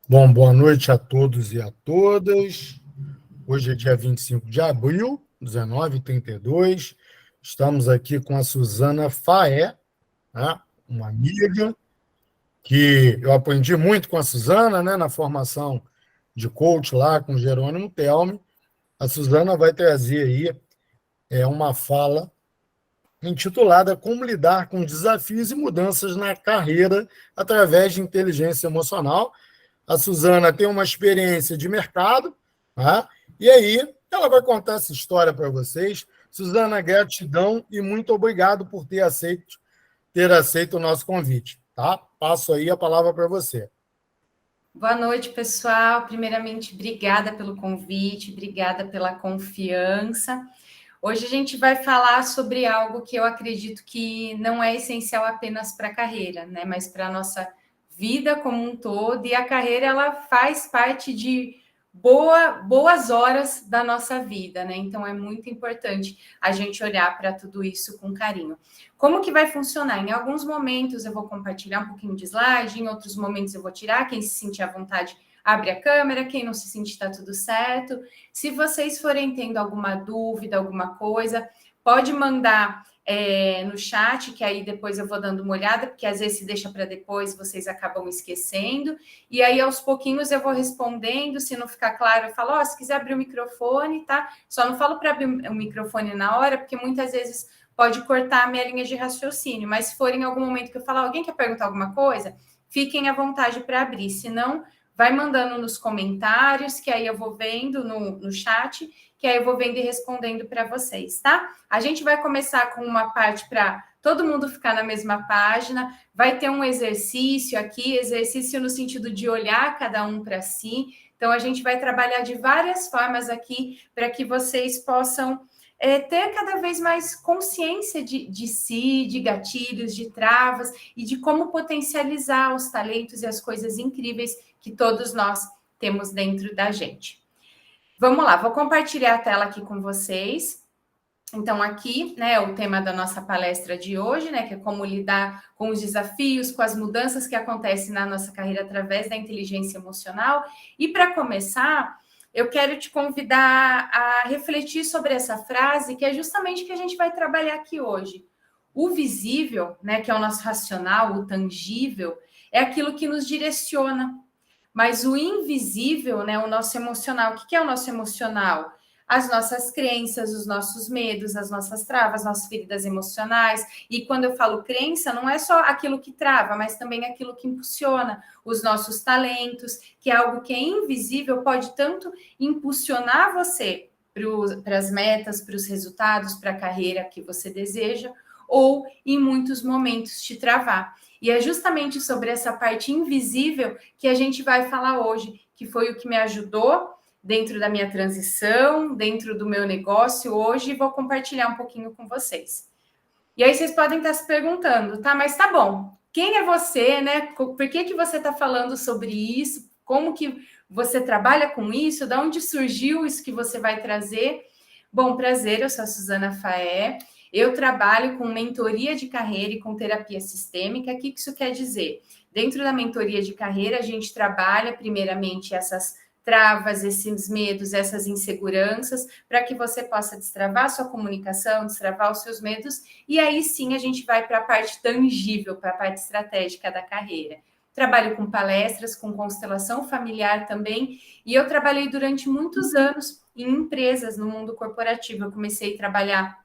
Bom, boa noite a todos e a todas. Hoje é dia 25 de abril, 19h32. Estamos aqui com a Suzana Faé, né? Uma amiga que eu aprendi muito com a Suzana, né? Na formação de coach lá com o Jerônimo Telme. A Suzana vai trazer aí uma fala intitulada Como lidar com desafios e mudanças na carreira através de inteligência emocional. A Suzana tem uma experiência de mercado, tá? E aí ela vai contar essa história para vocês. Suzana, gratidão e muito obrigado por ter aceito o nosso convite. Tá? Passo aí a palavra para você. Boa noite, pessoal. Primeiramente, obrigada pelo convite, obrigada pela confiança. Hoje a gente vai falar sobre algo que eu acredito que não é essencial apenas para a carreira, né? Mas para a nossa vida como um todo. E a carreira, ela faz parte de boas horas da nossa vida, né? Então é muito importante a gente olhar para tudo isso com carinho. Como que vai funcionar? Em alguns momentos eu vou compartilhar um pouquinho de slide, em outros momentos eu vou tirar. Quem se sentir à vontade, abre a câmera. Quem não se sentir, está tudo certo. Se vocês forem tendo alguma dúvida, alguma coisa, pode mandar no chat, que aí depois eu vou dando uma olhada, porque às vezes se deixa para depois, vocês acabam esquecendo. E aí, aos pouquinhos, eu vou respondendo. Se não ficar claro, eu falo, se quiser abrir o microfone, tá? Só não falo para abrir o microfone na hora, porque muitas vezes pode cortar a minha linha de raciocínio. Mas se for em algum momento que eu falar, alguém quer perguntar alguma coisa, fiquem à vontade para abrir. Se não, vai mandando nos comentários, que aí eu vou vendo no chat, que aí eu vou vendo e respondendo para vocês, tá? A gente vai começar com uma parte para todo mundo ficar na mesma página. Vai ter um exercício aqui, exercício no sentido de olhar cada um para si. Então, a gente vai trabalhar de várias formas aqui para que vocês possam ter cada vez mais consciência de si, de gatilhos, de travas e de como potencializar os talentos e as coisas incríveis que todos nós temos dentro da gente. Vamos lá, vou compartilhar a tela aqui com vocês. Então, aqui, né, o tema da nossa palestra de hoje, né, que é como lidar com os desafios, com as mudanças que acontecem na nossa carreira através da inteligência emocional. E para começar, eu quero te convidar a refletir sobre essa frase, que é justamente o que a gente vai trabalhar aqui hoje. O visível, né, que é o nosso racional, o tangível, é aquilo que nos direciona. Mas o invisível, né, o nosso emocional, o que é o nosso emocional? As nossas crenças, os nossos medos, as nossas travas, nossas feridas emocionais. E quando eu falo crença, não é só aquilo que trava, mas também aquilo que impulsiona os nossos talentos, que é algo que é invisível, pode tanto impulsionar você para as metas, para os resultados, para a carreira que você deseja, ou em muitos momentos te travar. E é justamente sobre essa parte invisível que a gente vai falar hoje, que foi o que me ajudou dentro da minha transição, dentro do meu negócio hoje, e vou compartilhar um pouquinho com vocês. E aí vocês podem estar se perguntando, tá, mas tá bom, quem é você, né? Por que você está falando sobre isso? Como que você trabalha com isso? De onde surgiu isso que você vai trazer? Bom, prazer, eu sou a Suzana Faé. Eu trabalho com mentoria de carreira e com terapia sistêmica. O que isso quer dizer? Dentro da mentoria de carreira, a gente trabalha, primeiramente, essas travas, esses medos, essas inseguranças, para que você possa destravar a sua comunicação, destravar os seus medos, e aí sim a gente vai para a parte tangível, para a parte estratégica da carreira. Trabalho com palestras, com constelação familiar também, e eu trabalhei durante muitos anos em empresas no mundo corporativo. Eu comecei a trabalhar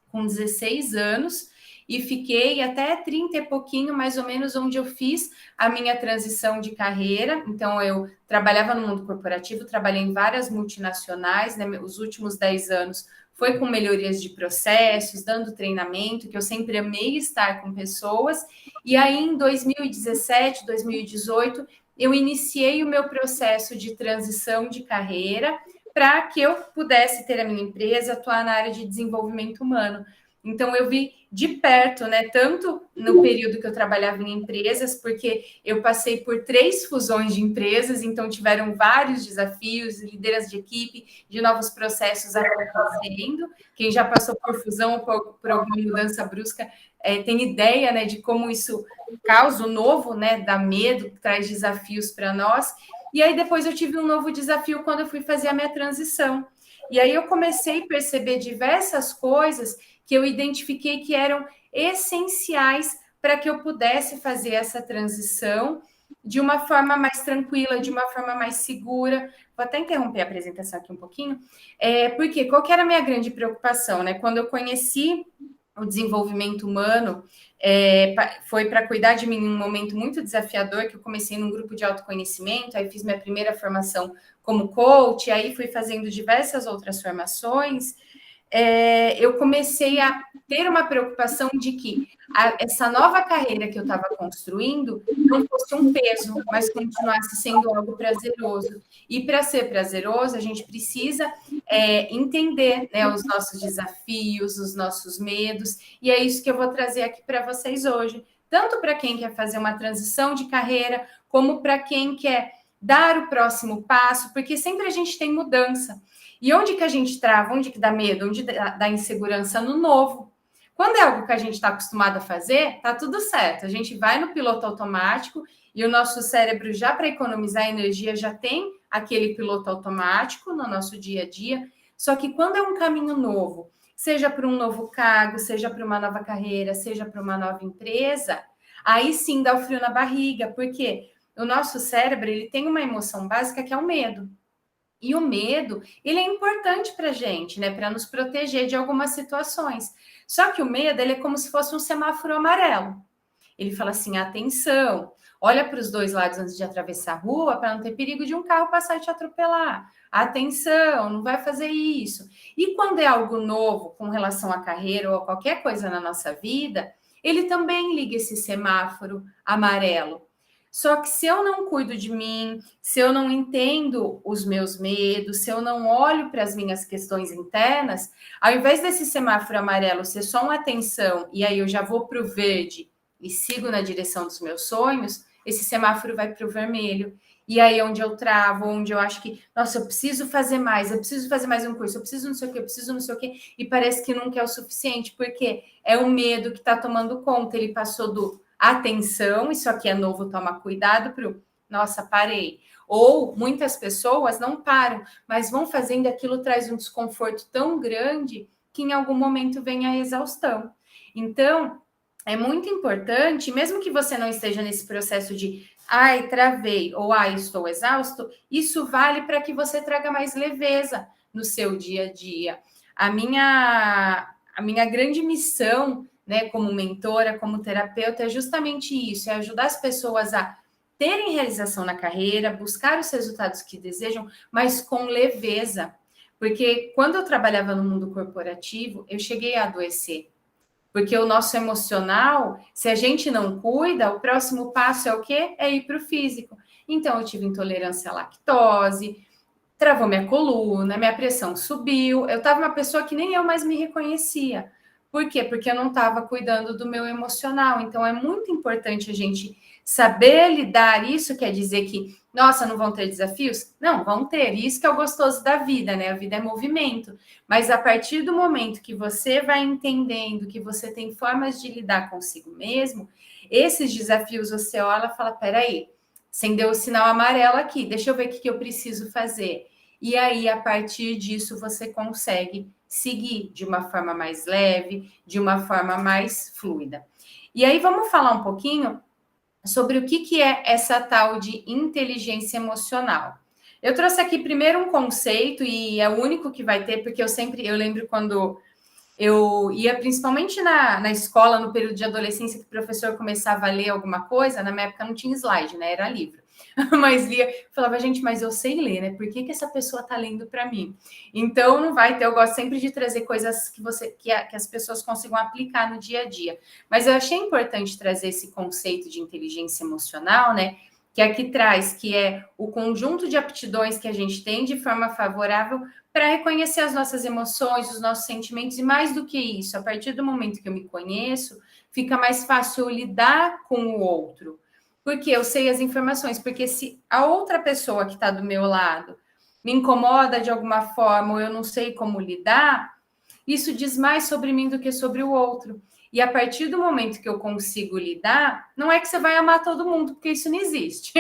com 16 anos e fiquei até 30 e pouquinho, mais ou menos, onde eu fiz a minha transição de carreira. Então, eu trabalhava no mundo corporativo, trabalhei em várias multinacionais, né? Os últimos 10 anos foi com melhorias de processos, dando treinamento, que eu sempre amei estar com pessoas. E aí, em 2017, 2018, eu iniciei o meu processo de transição de carreira para que eu pudesse ter a minha empresa, atuar na área de desenvolvimento humano. Então, eu vi de perto, né? Tanto no período que eu trabalhava em empresas, porque eu passei por 3 fusões de empresas, então tiveram vários desafios, liderança de equipe, de novos processos acontecendo. Quem já passou por fusão ou por alguma mudança brusca tem ideia, né, de como isso causa o novo, né? Dá medo, traz desafios para nós. E aí depois eu tive um novo desafio quando eu fui fazer a minha transição. E aí eu comecei a perceber diversas coisas que eu identifiquei que eram essenciais para que eu pudesse fazer essa transição de uma forma mais tranquila, de uma forma mais segura. Vou até interromper a apresentação aqui um pouquinho, porque qual que era a minha grande preocupação, né? Quando eu conheci o desenvolvimento humano, foi para cuidar de mim em um momento muito desafiador, que eu comecei num grupo de autoconhecimento, aí fiz minha primeira formação como coach, aí fui fazendo diversas outras formações, eu comecei a ter uma preocupação de que essa nova carreira que eu estava construindo não fosse um peso, mas continuasse sendo algo prazeroso. E para ser prazeroso, a gente precisa entender, né, os nossos desafios, os nossos medos, e é isso que eu vou trazer aqui para vocês hoje. Tanto para quem quer fazer uma transição de carreira, como para quem quer dar o próximo passo, porque sempre a gente tem mudança. E onde que a gente trava? Onde que dá medo? Onde dá insegurança? No novo. Quando é algo que a gente está acostumado a fazer, tá tudo certo. A gente vai no piloto automático e o nosso cérebro, já para economizar energia, já tem aquele piloto automático no nosso dia a dia. Só que quando é um caminho novo, seja para um novo cargo, seja para uma nova carreira, seja para uma nova empresa, aí sim dá o frio na barriga, porque o nosso cérebro, ele tem uma emoção básica que é o medo. E o medo, ele é importante para a gente, né? Para nos proteger de algumas situações. Só que o medo, ele é como se fosse um semáforo amarelo. Ele fala assim: atenção, olha para os dois lados antes de atravessar a rua para não ter perigo de um carro passar e te atropelar. Atenção, não vai fazer isso. E quando é algo novo com relação à carreira ou a qualquer coisa na nossa vida, ele também liga esse semáforo amarelo. Só que se eu não cuido de mim, se eu não entendo os meus medos, se eu não olho para as minhas questões internas, ao invés desse semáforo amarelo ser só uma atenção e aí eu já vou para o verde e sigo na direção dos meus sonhos, esse semáforo vai para o vermelho. E aí onde eu travo, onde eu acho que, nossa, eu preciso fazer mais um curso, eu preciso não sei o quê, eu preciso não sei o quê, e parece que nunca é o suficiente, porque é o medo que está tomando conta, ele passou do atenção, isso aqui é novo, toma cuidado, para o, nossa, parei. Ou muitas pessoas não param, mas vão fazendo, aquilo traz um desconforto tão grande que em algum momento vem a exaustão. Então, é muito importante, mesmo que você não esteja nesse processo de ai, travei, ou ai, estou exausto, isso vale para que você traga mais leveza no seu dia a dia. A minha grande missão, né, como mentora, como terapeuta, é justamente isso, é ajudar as pessoas a terem realização na carreira, buscar os resultados que desejam, mas com leveza. Porque quando eu trabalhava no mundo corporativo, eu cheguei a adoecer. Porque o nosso emocional, se a gente não cuida, o próximo passo é o quê? É ir para o físico. Então, eu tive intolerância à lactose, travou minha coluna, minha pressão subiu. Eu estava uma pessoa que nem eu mais me reconhecia. Por quê? Porque eu não estava cuidando do meu emocional. Então, é muito importante a gente saber lidar. Isso quer dizer que, nossa, não vão ter desafios? Não, vão ter. Isso que é o gostoso da vida, né? A vida é movimento. Mas a partir do momento que você vai entendendo que você tem formas de lidar consigo mesmo, esses desafios você olha e fala: peraí, acendeu o sinal amarelo aqui, deixa eu ver o que eu preciso fazer. E aí, a partir disso, você consegue seguir de uma forma mais leve, de uma forma mais fluida. E aí, vamos falar um pouquinho sobre o que é essa tal de inteligência emocional. Eu trouxe aqui primeiro um conceito, e é o único que vai ter, porque eu lembro quando eu ia principalmente na escola, no período de adolescência, que o professor começava a ler alguma coisa, na minha época não tinha slide, né? Era livro. Mas lia, falava, gente, mas eu sei ler, né? Por que essa pessoa está lendo para mim? Então não vai ter, eu gosto sempre de trazer coisas que as pessoas consigam aplicar no dia a dia. Mas eu achei importante trazer esse conceito de inteligência emocional, né? que aqui traz, que é o conjunto de aptidões que a gente tem de forma favorável para reconhecer as nossas emoções, os nossos sentimentos, e mais do que isso, a partir do momento que eu me conheço, fica mais fácil eu lidar com o outro, porque eu sei as informações, porque se a outra pessoa que está do meu lado me incomoda de alguma forma, ou eu não sei como lidar, isso diz mais sobre mim do que sobre o outro. E a partir do momento que eu consigo lidar, não é que você vai amar todo mundo, porque isso não existe.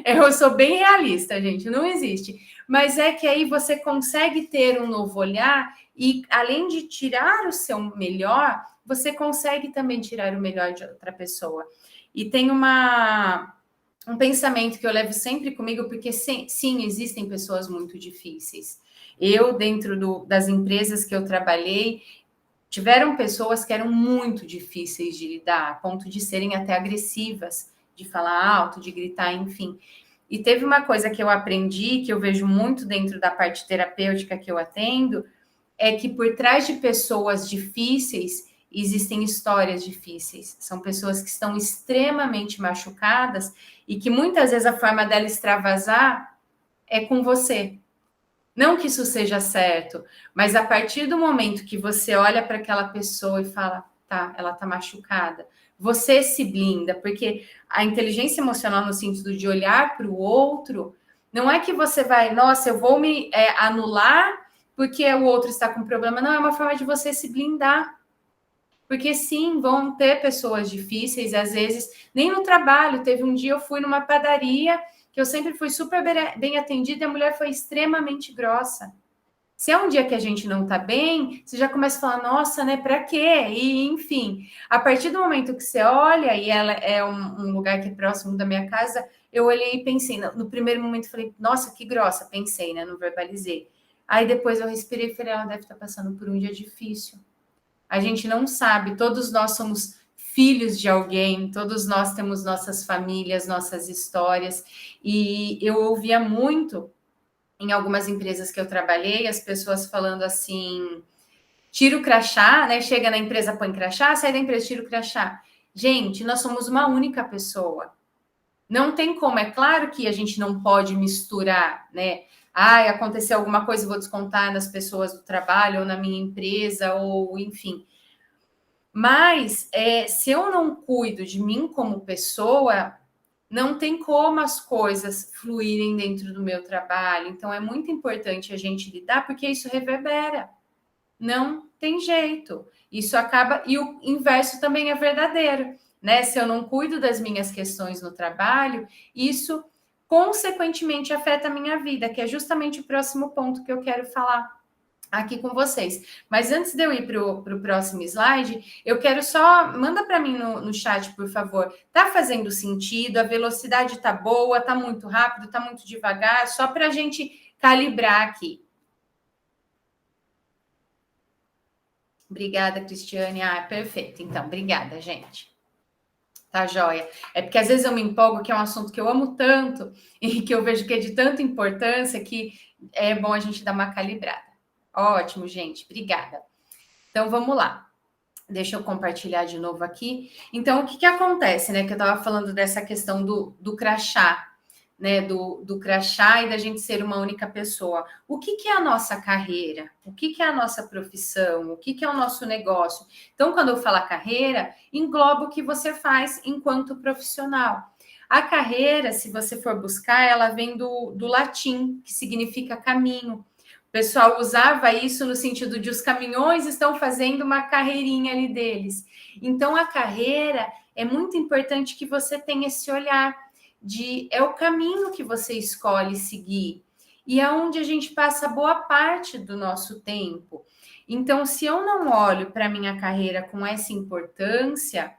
Eu sou bem realista, gente, não existe. Mas é que aí você consegue ter um novo olhar e, além de tirar o seu melhor, você consegue também tirar o melhor de outra pessoa. E tem um pensamento que eu levo sempre comigo, porque sim, existem pessoas muito difíceis. Eu, dentro das empresas que eu trabalhei, tiveram pessoas que eram muito difíceis de lidar, a ponto de serem até agressivas, de falar alto, de gritar, enfim. E teve uma coisa que eu aprendi, que eu vejo muito dentro da parte terapêutica que eu atendo, é que por trás de pessoas difíceis existem histórias difíceis. São pessoas que estão extremamente machucadas e que muitas vezes a forma dela extravasar é com você. Não que isso seja certo, mas a partir do momento que você olha para aquela pessoa e fala, tá, ela tá machucada, você se blinda, porque a inteligência emocional no sentido de olhar para o outro, não é que você vai, nossa, eu vou me anular porque o outro está com problema, não, é uma forma de você se blindar. Porque sim, vão ter pessoas difíceis, às vezes, nem no trabalho. Teve um dia eu fui numa padaria que eu sempre fui super bem atendida e a mulher foi extremamente grossa. Se é um dia que a gente não tá bem, você já começa a falar, nossa, né, pra quê? E, enfim, a partir do momento que você olha, e ela é um lugar que é próximo da minha casa, eu olhei e pensei, no primeiro momento falei, nossa, que grossa, pensei, né, não verbalizei. Aí depois eu respirei e falei, ela deve estar passando por um dia difícil. A gente não sabe, todos nós somos filhos de alguém, todos nós temos nossas famílias, nossas histórias, e eu ouvia muito em algumas empresas que eu trabalhei, as pessoas falando assim, tira o crachá, né? Chega na empresa, põe crachá, sai da empresa, tira o crachá. Gente, nós somos uma única pessoa. Não tem como, é claro que a gente não pode misturar, né? Ah, aconteceu alguma coisa, vou descontar nas pessoas do trabalho, ou na minha empresa, ou enfim. Mas se eu não cuido de mim como pessoa, não tem como as coisas fluírem dentro do meu trabalho. Então, é muito importante a gente lidar, porque isso reverbera. Não tem jeito. Isso acaba. E o inverso também é verdadeiro, né? Se eu não cuido das minhas questões no trabalho, isso consequentemente afeta a minha vida, que é justamente o próximo ponto que eu quero falar aqui com vocês. Mas antes de eu ir para o próximo slide, eu quero só... Manda para mim no chat, por favor. Tá fazendo sentido? A velocidade tá boa? Tá muito rápido? Tá muito devagar? Só para a gente calibrar aqui. Obrigada, Cristiane. Ah, perfeito. Então, obrigada, gente. Tá joia. É porque às vezes eu me empolgo, que é um assunto que eu amo tanto e que eu vejo que é de tanta importância que é bom a gente dar uma calibrada. Ótimo, gente. Obrigada. Então, vamos lá. Deixa eu compartilhar de novo aqui. Então, o que acontece, né? Que eu estava falando dessa questão do crachá, né? Do crachá e da gente ser uma única pessoa. O que é a nossa carreira? O que é a nossa profissão? O que é o nosso negócio? Então, quando eu falo carreira, engloba o que você faz enquanto profissional. A carreira, se você for buscar, ela vem do latim, que significa caminho. O pessoal usava isso no sentido de os caminhões estão fazendo uma carreirinha ali deles. Então, a carreira é muito importante que você tenha esse olhar é o caminho que você escolhe seguir. E é onde a gente passa boa parte do nosso tempo. Então, se eu não olho para a minha carreira com essa importância,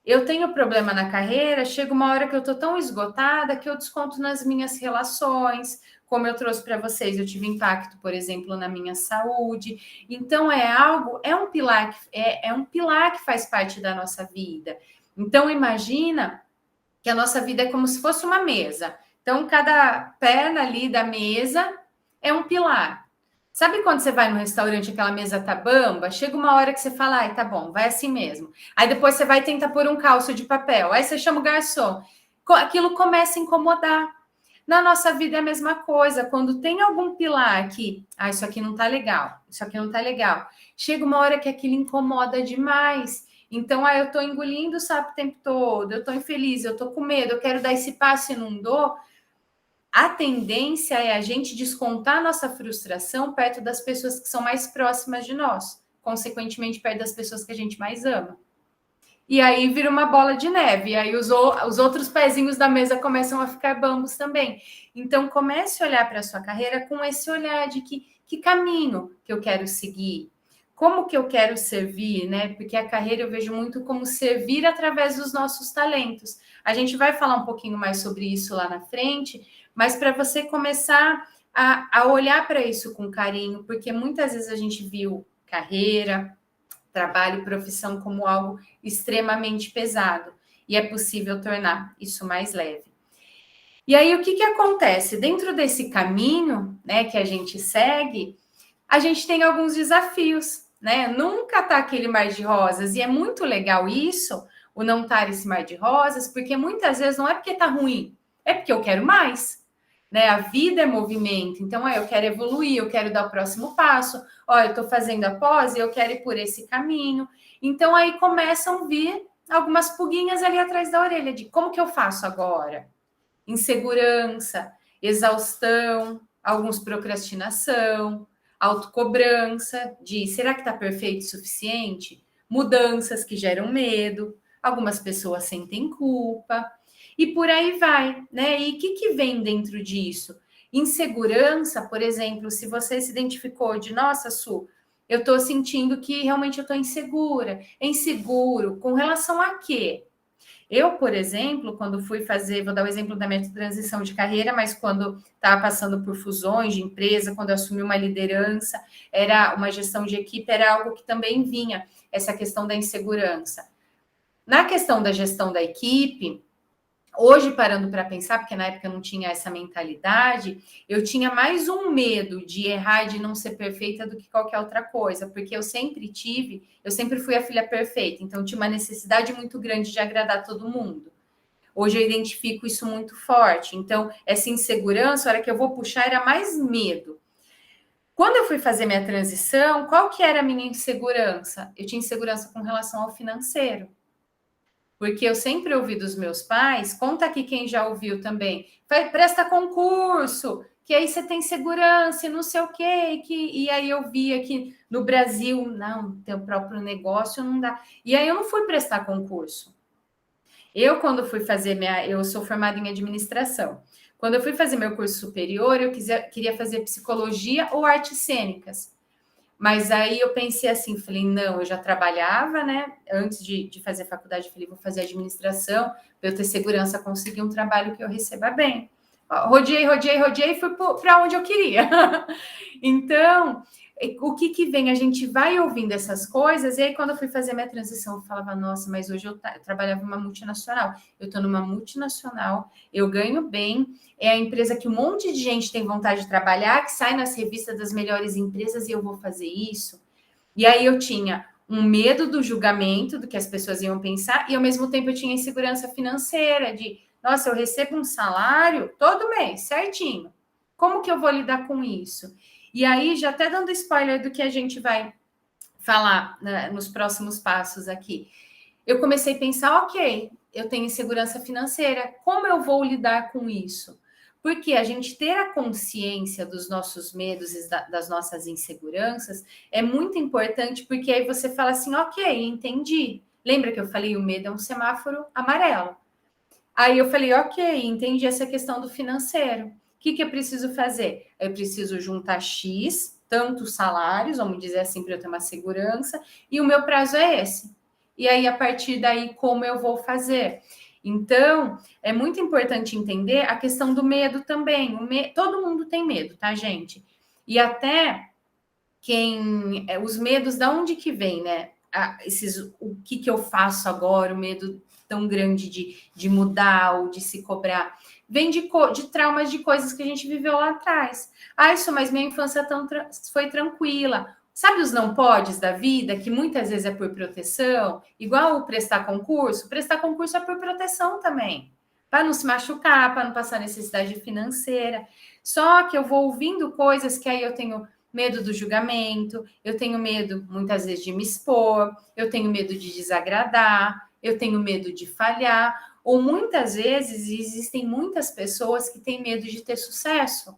eu tenho problema na carreira, chega uma hora que eu estou tão esgotada que eu desconto nas minhas relações, como eu trouxe para vocês, eu tive impacto, por exemplo, na minha saúde. Então, é um pilar que faz parte da nossa vida. Então, imagina que a nossa vida é como se fosse uma mesa. Então, cada perna ali da mesa é um pilar. Sabe quando você vai no restaurante, aquela mesa tá bamba? Chega uma hora que você fala, ai, tá bom, vai assim mesmo. Aí depois você vai tentar pôr um calço de papel. Aí você chama o garçom. aquilo começa a incomodar. Na nossa vida é a mesma coisa. Quando tem algum pilar que, isso aqui não tá legal, isso aqui não tá legal. Chega uma hora que aquilo incomoda demais. Então, eu tô engolindo o sapo o tempo todo, eu tô infeliz, eu tô com medo, eu quero dar esse passo e não dou. A tendência é a gente descontar nossa frustração perto das pessoas que são mais próximas de nós, consequentemente, perto das pessoas que a gente mais ama. E aí vira uma bola de neve, e aí os outros pezinhos da mesa começam a ficar bambos também. Então, comece a olhar para a sua carreira com esse olhar de que caminho que eu quero seguir, como que eu quero servir, né? Porque a carreira eu vejo muito como servir através dos nossos talentos. A gente vai falar um pouquinho mais sobre isso lá na frente, mas para você começar a olhar para isso com carinho, porque muitas vezes a gente viu carreira, trabalho, profissão como algo extremamente pesado, e é possível tornar isso mais leve. E aí, o que acontece? Dentro desse caminho, né, que a gente segue, a gente tem alguns desafios, né? Nunca tá aquele mar de rosas, e é muito legal isso, o não estar esse mar de rosas, porque muitas vezes não é porque tá ruim, é porque eu quero mais. Né? A vida é movimento, então eu quero evoluir, eu quero dar o próximo passo, eu estou fazendo a pós e eu quero ir por esse caminho. Então aí começam a vir algumas pulguinhas ali atrás da orelha de como que eu faço agora? Insegurança, exaustão, alguns procrastinação, autocobrança de será que está perfeito o suficiente? Mudanças que geram medo, algumas pessoas sentem culpa. E por aí vai, né? E o que vem dentro disso? Insegurança, por exemplo, se você se identificou de, nossa, Su, eu estou sentindo que realmente eu estou insegura. É inseguro com relação a quê? Eu, por exemplo, quando fui fazer, vou dar o exemplo da minha transição de carreira, mas quando estava passando por fusões de empresa, quando eu assumi uma liderança, era uma gestão de equipe, era algo que também vinha, essa questão da insegurança. Na questão da gestão da equipe, hoje, parando para pensar, porque na época eu não tinha essa mentalidade, eu tinha mais um medo de errar e de não ser perfeita do que qualquer outra coisa, porque eu sempre fui a filha perfeita, então tinha uma necessidade muito grande de agradar todo mundo. Hoje eu identifico isso muito forte, então essa insegurança, a hora que eu vou puxar, era mais medo. Quando eu fui fazer minha transição, qual que era a minha insegurança? Eu tinha insegurança com relação ao financeiro. Porque eu sempre ouvi dos meus pais, conta aqui quem já ouviu também, presta concurso, que aí você tem segurança e não sei o quê, e aí eu via que no Brasil, não, tem o próprio negócio, não dá. E aí eu não fui prestar concurso. Quando fui fazer eu sou formada em administração. Quando eu fui fazer meu curso superior, eu queria fazer psicologia ou artes cênicas. Mas aí eu pensei assim, falei, não, eu já trabalhava, né? Antes de fazer faculdade, falei, vou fazer administração, para eu ter segurança, conseguir um trabalho que eu receba bem. Rodeei e fui para onde eu queria. Então, o que vem? A gente vai ouvindo essas coisas, e aí quando eu fui fazer minha transição, eu falava, nossa, mas hoje eu trabalhava em uma multinacional. Eu estou numa multinacional, eu ganho bem, é a empresa que um monte de gente tem vontade de trabalhar, que sai nas revistas das melhores empresas, e eu vou fazer isso. E aí eu tinha um medo do julgamento, do que as pessoas iam pensar, e ao mesmo tempo eu tinha insegurança financeira, de, nossa, eu recebo um salário todo mês, certinho. Como que eu vou lidar com isso? E aí, já até dando spoiler do que a gente vai falar, né, nos próximos passos aqui, eu comecei a pensar, ok, eu tenho insegurança financeira, como eu vou lidar com isso? Porque a gente ter a consciência dos nossos medos e das nossas inseguranças é muito importante, porque aí você fala assim, ok, entendi. Lembra que eu falei, o medo é um semáforo amarelo. Aí eu falei, ok, entendi essa questão do financeiro. O que eu preciso fazer? Eu preciso juntar X, tantos salários, vamos dizer assim, para eu ter uma segurança, e o meu prazo é esse. E aí, a partir daí, como eu vou fazer? Então, é muito importante entender a questão do medo também. Todo mundo tem medo, tá, gente? E até os medos, da onde que vem, né? O que eu faço agora, o medo tão grande de mudar ou de se cobrar, vem de traumas de coisas que a gente viveu lá atrás. Isso, mas minha infância foi tranquila. Sabe os não podes da vida, que muitas vezes é por proteção? Igual o prestar concurso é por proteção também. para não se machucar, para não passar necessidade financeira. Só que eu vou ouvindo coisas que aí eu tenho medo do julgamento, eu tenho medo, muitas vezes, de me expor, eu tenho medo de desagradar, eu tenho medo de falhar, ou muitas vezes existem muitas pessoas que têm medo de ter sucesso.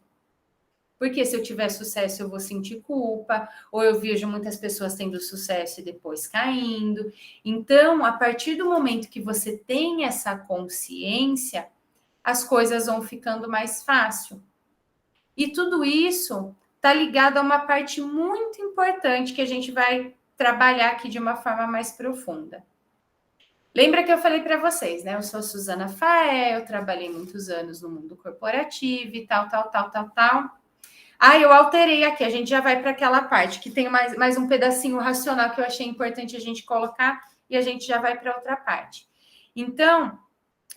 Porque se eu tiver sucesso, eu vou sentir culpa, ou eu vejo muitas pessoas tendo sucesso e depois caindo. Então, a partir do momento que você tem essa consciência, as coisas vão ficando mais fácil. E tudo isso está ligado a uma parte muito importante que a gente vai trabalhar aqui de uma forma mais profunda. Lembra que eu falei para vocês, né? Eu sou Suzana Faé, eu trabalhei muitos anos no mundo corporativo e tal. Eu alterei aqui, a gente já vai para aquela parte que tem mais um pedacinho racional que eu achei importante a gente colocar e a gente já vai para outra parte. Então,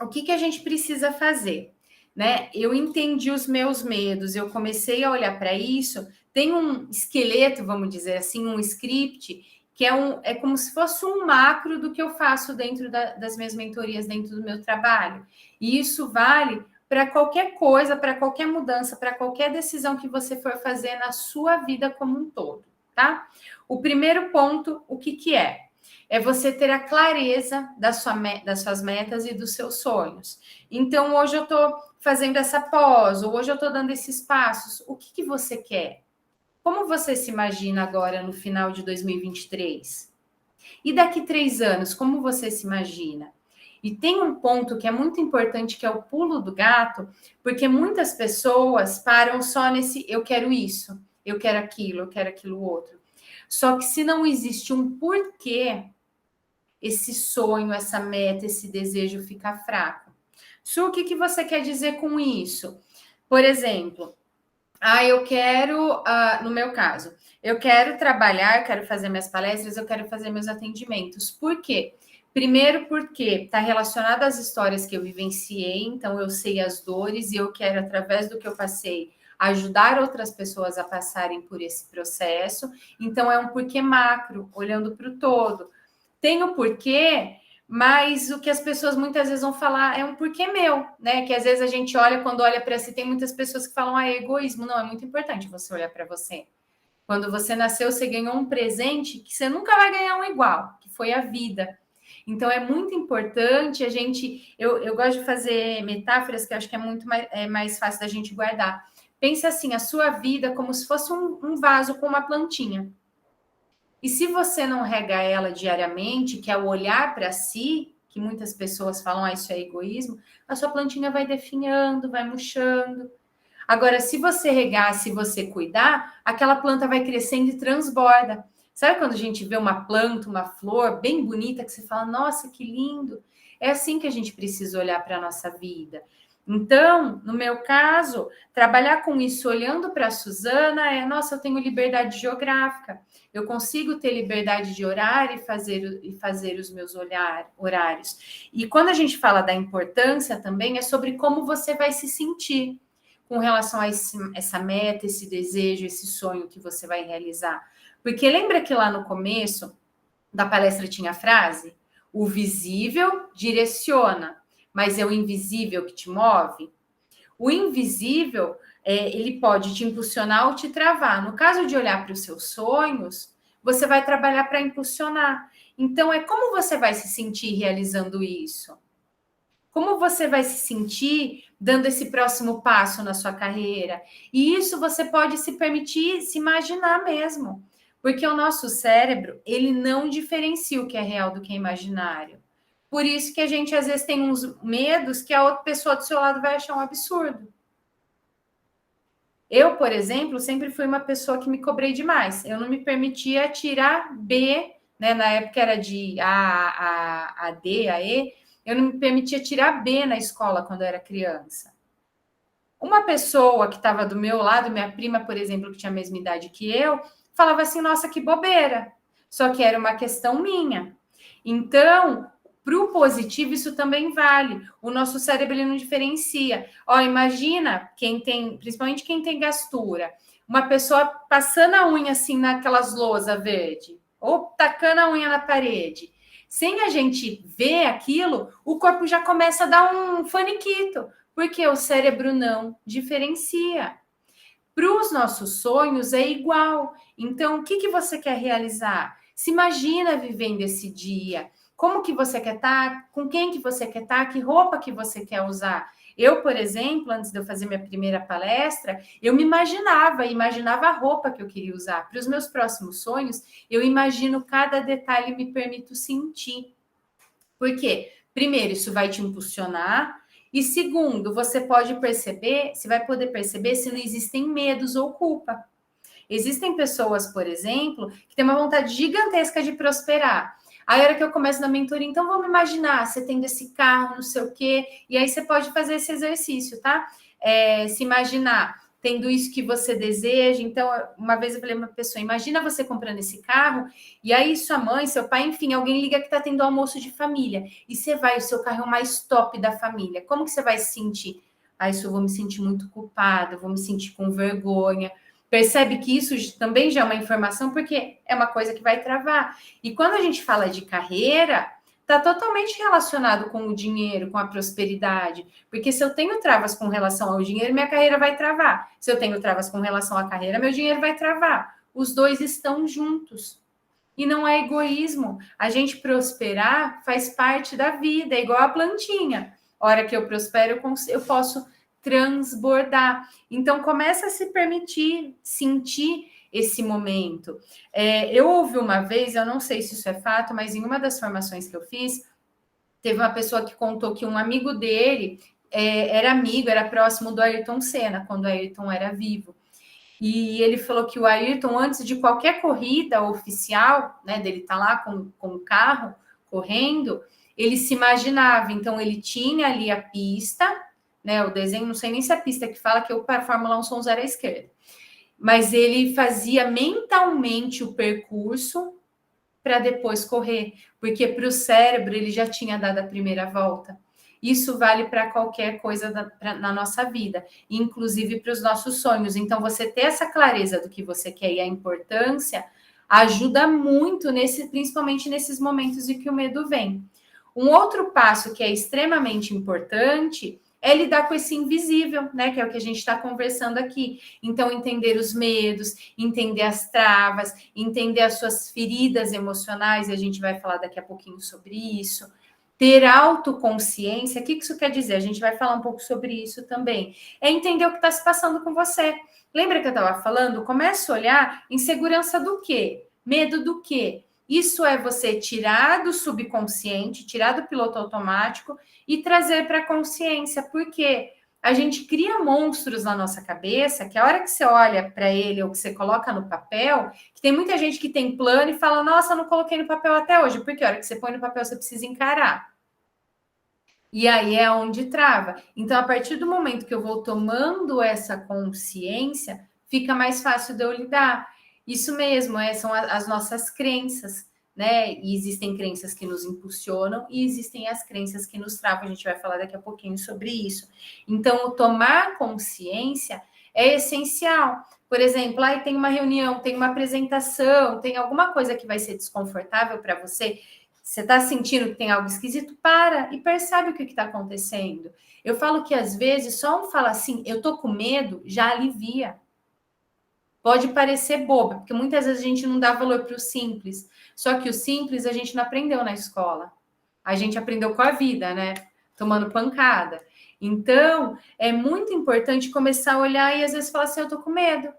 o que a gente precisa fazer? Né? Eu entendi os meus medos, eu comecei a olhar para isso, tem um esqueleto, vamos dizer assim, um script, que é como se fosse um macro do que eu faço dentro das minhas mentorias, dentro do meu trabalho. E isso vale para qualquer coisa, para qualquer mudança, para qualquer decisão que você for fazer na sua vida como um todo, tá? O primeiro ponto, o que é? É você ter a clareza das suas metas e dos seus sonhos. Então, hoje eu estou fazendo essa pós, ou hoje eu estou dando esses passos. O que você quer? Como você se imagina agora no final de 2023? E daqui 3 anos, como você se imagina? E tem um ponto que é muito importante, que é o pulo do gato, porque muitas pessoas param só nesse eu quero isso, eu quero aquilo outro. Só que se não existe um porquê, esse sonho, essa meta, esse desejo fica fraco. Su, o que você quer dizer com isso? Por exemplo, eu quero, no meu caso, eu quero trabalhar, quero fazer minhas palestras, eu quero fazer meus atendimentos. Por quê? Primeiro porque está relacionado às histórias que eu vivenciei, então eu sei as dores e eu quero, através do que eu passei, ajudar outras pessoas a passarem por esse processo. Então é um porquê macro, olhando para o todo. Tem o porquê, mas o que as pessoas muitas vezes vão falar é um porquê meu, né? Que às vezes a gente olha, quando olha para si, tem muitas pessoas que falam, é egoísmo. Não, é muito importante você olhar para você. Quando você nasceu, você ganhou um presente que você nunca vai ganhar um igual, que foi a vida. Então, é muito importante a gente... Eu gosto de fazer metáforas que eu acho que é mais fácil da gente guardar. Pensa assim, a sua vida como se fosse um vaso com uma plantinha. E se você não rega ela diariamente, que é o olhar para si, que muitas pessoas falam, isso é egoísmo, a sua plantinha vai definhando, vai murchando. Agora, se você regar, se você cuidar, aquela planta vai crescendo e transborda. Sabe quando a gente vê uma planta, uma flor bem bonita, que você fala, nossa, que lindo? É assim que a gente precisa olhar para a nossa vida. Então, no meu caso, trabalhar com isso olhando para a Suzana nossa, eu tenho liberdade geográfica, eu consigo ter liberdade de orar e fazer os meus horários. E quando a gente fala da importância também, é sobre como você vai se sentir com relação a essa meta, esse desejo, esse sonho que você vai realizar. Porque lembra que lá no começo da palestra tinha a frase? O visível direciona, mas é o invisível que te move? O invisível, ele pode te impulsionar ou te travar. No caso de olhar para os seus sonhos, você vai trabalhar para impulsionar. Então, é como você vai se sentir realizando isso? Como você vai se sentir dando esse próximo passo na sua carreira? E isso você pode se permitir se imaginar mesmo. Porque o nosso cérebro, ele não diferencia o que é real do que é imaginário. Por isso que a gente, às vezes, tem uns medos que a outra pessoa do seu lado vai achar um absurdo. Eu, por exemplo, sempre fui uma pessoa que me cobrei demais. Eu não me permitia tirar B, né? Na época era de A, D, a E. Eu não me permitia tirar B na escola quando eu era criança. Uma pessoa que estava do meu lado, minha prima, por exemplo, que tinha a mesma idade que eu, falava assim, nossa, que bobeira. Só que era uma questão minha. Então, para o positivo, isso também vale. O nosso cérebro ele não diferencia. Imagina quem tem, principalmente quem tem gastura, uma pessoa passando a unha assim naquelas lousa verde, ou tacando a unha na parede. sem a gente ver aquilo, o corpo já começa a dar um faniquito, porque o cérebro não diferencia. Para os nossos sonhos é igual. Então, o que você quer realizar? Se imagina vivendo esse dia. Como que você quer estar? Com quem que você quer estar? Que roupa que você quer usar? Eu, por exemplo, antes de eu fazer minha primeira palestra, eu me imaginava a roupa que eu queria usar. Para os meus próximos sonhos, eu imagino cada detalhe e me permito sentir. Por quê? Primeiro, isso vai te impulsionar. E segundo, você pode perceber, você vai poder perceber se não existem medos ou culpa. Existem pessoas, por exemplo, que têm uma vontade gigantesca de prosperar. Aí, a hora que eu começo na mentoria, então vamos imaginar, você tendo esse carro, não sei o quê, e aí você pode fazer esse exercício, tá? Se imaginar tendo isso que você deseja. Então, uma vez eu falei para uma pessoa, imagina você comprando esse carro, e aí sua mãe, seu pai, enfim, alguém liga que está tendo almoço de família, e você vai, o seu carro é o mais top da família. Como que você vai se sentir? Ah, isso eu vou me sentir muito culpada, vou me sentir com vergonha. Percebe que isso também já é uma informação, porque é uma coisa que vai travar. E quando a gente fala de carreira, está totalmente relacionado com o dinheiro, com a prosperidade. Porque se eu tenho travas com relação ao dinheiro, minha carreira vai travar. Se eu tenho travas com relação à carreira, meu dinheiro vai travar. Os dois estão juntos. E não é egoísmo. A gente prosperar faz parte da vida, é igual a plantinha. A hora que eu prospero, eu posso transbordar. Então, começa a se permitir sentir esse momento. Eu ouvi uma vez, eu não sei se isso é fato, mas em uma das formações que eu fiz, teve uma pessoa que contou que um amigo dele era próximo do Ayrton Senna, quando o Ayrton era vivo. E ele falou que o Ayrton, antes de qualquer corrida oficial, né, dele estar lá com o carro correndo, ele se imaginava. Então, ele tinha ali a pista, né, o desenho, não sei nem se é a pista que fala, que eu para a Fórmula 1 sou 0 à esquerda. Mas ele fazia mentalmente o percurso para depois correr, porque para o cérebro ele já tinha dado a primeira volta. Isso vale para qualquer coisa na nossa vida, inclusive para os nossos sonhos. Então, você ter essa clareza do que você quer e a importância ajuda muito, principalmente nesses momentos em que o medo vem. Um outro passo que é extremamente importante é lidar com esse invisível, né? Que é o que a gente está conversando aqui. Então, entender os medos, entender as travas, entender as suas feridas emocionais, e a gente vai falar daqui a pouquinho sobre isso. Ter autoconsciência, o que isso quer dizer? A gente vai falar um pouco sobre isso também. É entender o que está se passando com você. Lembra que eu estava falando? Começa a olhar insegurança do quê? Medo do quê? Isso é você tirar do subconsciente, tirar do piloto automático e trazer para a consciência, porque a gente cria monstros na nossa cabeça que a hora que você olha para ele ou que você coloca no papel, que tem muita gente que tem plano e fala, nossa, eu não coloquei no papel até hoje, porque a hora que você põe no papel você precisa encarar. E aí é onde trava. Então, a partir do momento que eu vou tomando essa consciência, fica mais fácil de eu lidar. Isso mesmo, são as nossas crenças, né? E existem crenças que nos impulsionam e existem as crenças que nos travam. A gente vai falar daqui a pouquinho sobre isso. Então, o tomar consciência é essencial. Por exemplo, aí tem uma reunião, tem uma apresentação, tem alguma coisa que vai ser desconfortável para você. Você está sentindo que tem algo esquisito? Para e percebe o que está acontecendo. Eu falo que às vezes só um fala assim, eu tô com medo, já alivia. Pode parecer boba, porque muitas vezes a gente não dá valor para o simples. Só que o simples a gente não aprendeu na escola. A gente aprendeu com a vida, né? Tomando pancada. Então, é muito importante começar a olhar e às vezes falar assim, eu tô com medo.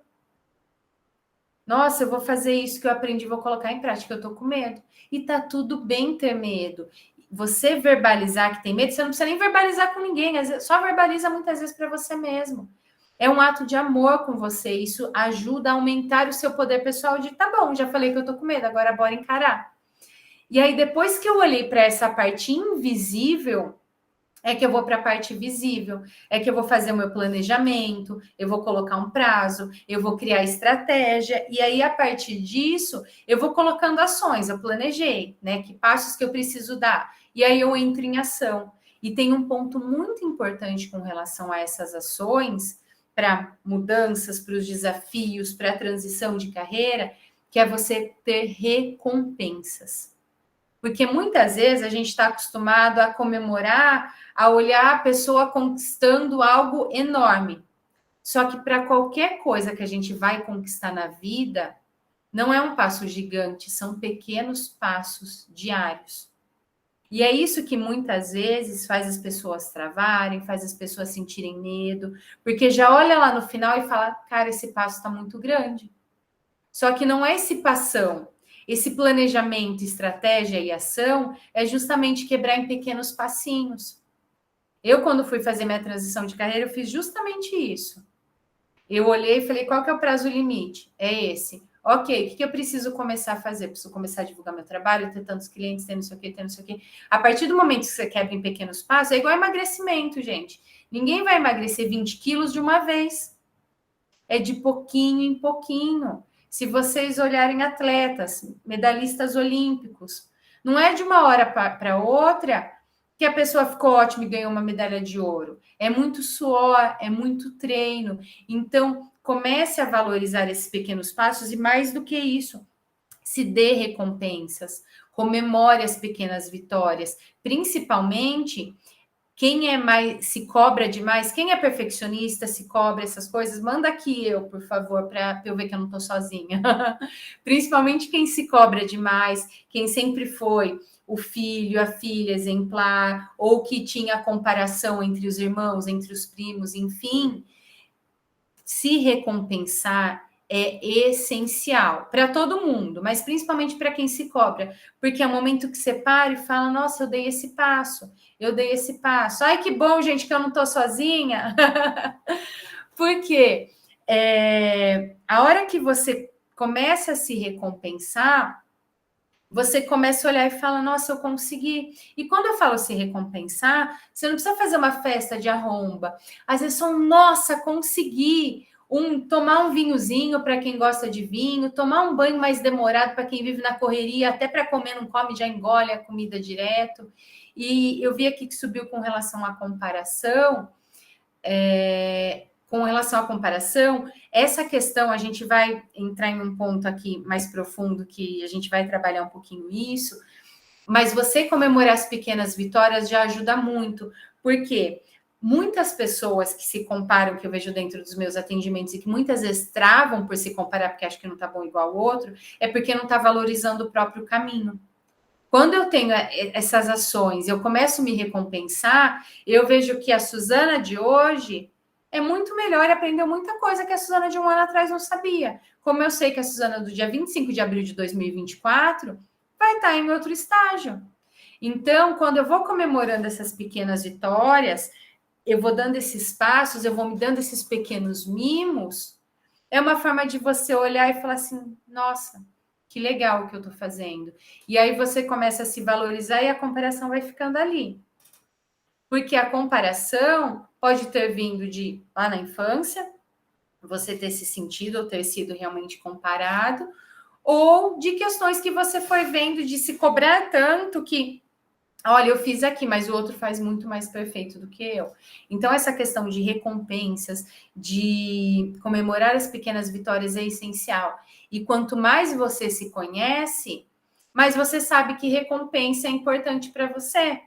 Nossa, eu vou fazer isso que eu aprendi, vou colocar em prática, eu tô com medo. E tá tudo bem ter medo. Você verbalizar que tem medo, você não precisa nem verbalizar com ninguém, só verbaliza muitas vezes para você mesmo. É um ato de amor com você, isso ajuda a aumentar o seu poder pessoal de, tá bom, já falei que eu tô com medo, agora bora encarar. E aí, depois que eu olhei para essa parte invisível, é que eu vou para a parte visível, é que eu vou fazer o meu planejamento, eu vou colocar um prazo, eu vou criar estratégia, e aí, a partir disso, eu vou colocando ações, eu planejei, né? Que passos que eu preciso dar, e aí eu entro em ação. E tem um ponto muito importante com relação a essas ações, para mudanças, para os desafios, para a transição de carreira, que é você ter recompensas. Porque muitas vezes a gente está acostumado a comemorar, a olhar a pessoa conquistando algo enorme. Só que para qualquer coisa que a gente vai conquistar na vida, não é um passo gigante, são pequenos passos diários. E é isso que muitas vezes faz as pessoas travarem, faz as pessoas sentirem medo, porque já olha lá no final e fala, cara, esse passo está muito grande. Só que não é esse passão. Esse planejamento, estratégia e ação é justamente quebrar em pequenos passinhos. Eu, quando fui fazer minha transição de carreira, eu fiz justamente isso. Eu olhei e falei, qual que é o prazo limite? É esse. Ok, o que eu preciso começar a fazer? Preciso começar a divulgar meu trabalho, ter tantos clientes, ter não sei o quê, ter não sei o quê. A partir do momento que você quebra em pequenos passos, é igual emagrecimento, gente. Ninguém vai emagrecer 20 quilos de uma vez. É de pouquinho em pouquinho. Se vocês olharem atletas, medalhistas olímpicos, não é de uma hora para outra que a pessoa ficou ótima e ganhou uma medalha de ouro. É muito suor, é muito treino. Então, comece a valorizar esses pequenos passos e, mais do que isso, se dê recompensas, comemore as pequenas vitórias, principalmente quem é mais, se cobra demais, quem é perfeccionista, se cobra essas coisas, manda aqui eu, por favor, para eu ver que eu não estou sozinha. Principalmente quem se cobra demais, quem sempre foi o filho, a filha exemplar, ou que tinha comparação entre os irmãos, entre os primos, enfim, se recompensar é essencial para todo mundo, mas principalmente para quem se cobra, porque é o momento que você para e fala, nossa, eu dei esse passo, eu dei esse passo. Ai, que bom, gente, que eu não estou sozinha. Porque a hora que você começa a se recompensar, você começa a olhar e fala, nossa, eu consegui. E quando eu falo se recompensar, você não precisa fazer uma festa de arromba. Às vezes são, nossa, consegui. Tomar um vinhozinho para quem gosta de vinho, tomar um banho mais demorado para quem vive na correria, até para comer não come, já engole a comida direto. E eu vi aqui que subiu com relação à comparação. Com relação à comparação, essa questão a gente vai entrar em um ponto aqui mais profundo que a gente vai trabalhar um pouquinho isso, mas você comemorar as pequenas vitórias já ajuda muito, porque muitas pessoas que se comparam, que eu vejo dentro dos meus atendimentos e que muitas vezes travam por se comparar porque acham que não está bom igual ao outro, é porque não está valorizando o próprio caminho. Quando eu tenho essas ações, eu começo a me recompensar, eu vejo que a Suzana de hoje é muito melhor e aprendeu muita coisa que a Suzana de um ano atrás não sabia. Como eu sei que a Suzana do dia 25 de abril de 2024 vai estar em outro estágio. Então, quando eu vou comemorando essas pequenas vitórias, eu vou dando esses passos, eu vou me dando esses pequenos mimos, é uma forma de você olhar e falar assim, nossa, que legal o que eu estou fazendo. E aí você começa a se valorizar e a comparação vai ficando ali. Porque a comparação pode ter vindo de lá na infância, você ter se sentido ou ter sido realmente comparado, ou de questões que você foi vendo de se cobrar tanto que, olha, eu fiz aqui, mas o outro faz muito mais perfeito do que eu. Então, essa questão de recompensas, de comemorar as pequenas vitórias é essencial. E quanto mais você se conhece, mais você sabe que recompensa é importante para você.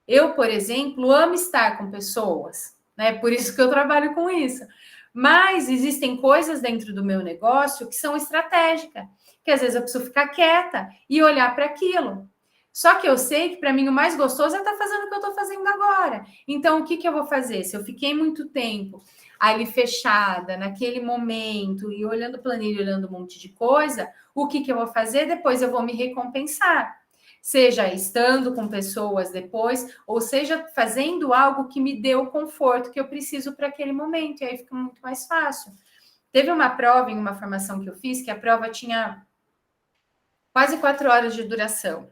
Eu, por exemplo, amo estar com pessoas, né? Por isso que eu trabalho com isso. Mas existem coisas dentro do meu negócio que são estratégicas, que às vezes eu preciso ficar quieta e olhar para aquilo. Só que eu sei que para mim o mais gostoso é estar fazendo o que eu estou fazendo agora. Então, o que eu vou fazer? Se eu fiquei muito tempo ali fechada, naquele momento, e olhando planilha, olhando um monte de coisa, o que eu vou fazer? Depois eu vou me recompensar. Seja estando com pessoas depois, ou seja, fazendo algo que me dê o conforto que eu preciso para aquele momento, e aí fica muito mais fácil. Teve uma prova em uma formação que eu fiz, que a prova tinha quase 4 horas de duração.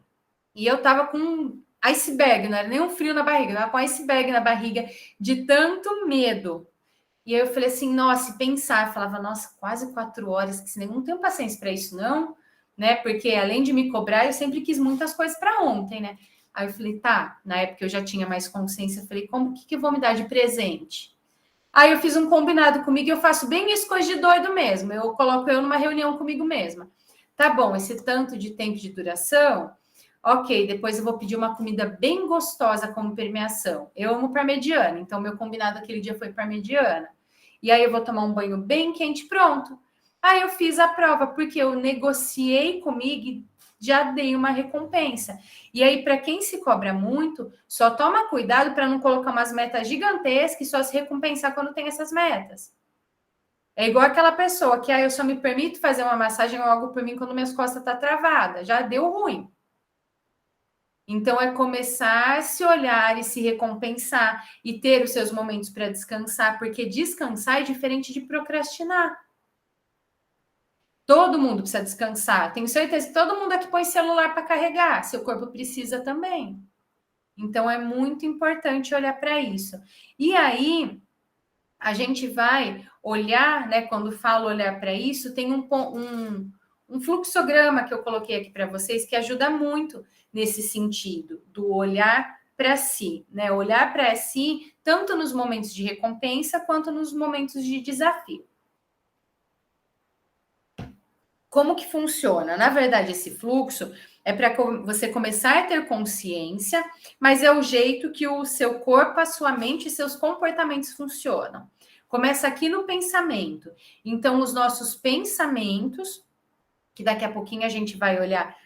E eu tava com iceberg, não era nem um frio na barriga, eu tava com iceberg na barriga de tanto medo. E aí eu falei assim, nossa, e pensar, eu falava, nossa, quase 4 horas, que não tenho paciência para isso, não, né? Porque além de me cobrar, eu sempre quis muitas coisas para ontem, né? Aí eu falei, tá, na época eu já tinha mais consciência, eu falei, como que eu vou me dar de presente? Aí eu fiz um combinado comigo e eu faço bem isso, coisa de doido mesmo. Eu coloco eu numa reunião comigo mesma. Tá bom, esse tanto de tempo de duração, Ok, depois eu vou pedir uma comida bem gostosa como premiação. Eu amo parmegiana, então meu combinado aquele dia foi parmegiana. E aí eu vou tomar um banho bem quente, pronto. Aí eu fiz a prova, porque eu negociei comigo e já dei uma recompensa. E aí, para quem se cobra muito, só toma cuidado para não colocar umas metas gigantescas e só se recompensar quando tem essas metas. É igual aquela pessoa que eu só me permito fazer uma massagem ou algo por mim quando minhas costas estão travadas. Já deu ruim. Então, é começar a se olhar e se recompensar e ter os seus momentos para descansar, porque descansar é diferente de procrastinar. Todo mundo precisa descansar. Tenho certeza que todo mundo aqui põe celular para carregar. Seu corpo precisa também. Então, é muito importante olhar para isso. E aí, a gente vai olhar, né? Quando falo olhar para isso, tem um fluxograma que eu coloquei aqui para vocês que ajuda muito nesse sentido, do olhar para si, né? Olhar para si, tanto nos momentos de recompensa quanto nos momentos de desafio. Como que funciona? Na verdade, esse fluxo é para você começar a ter consciência, mas é o jeito que o seu corpo, a sua mente e seus comportamentos funcionam. Começa aqui no pensamento. Então, os nossos pensamentos, que daqui a pouquinho a gente vai olhar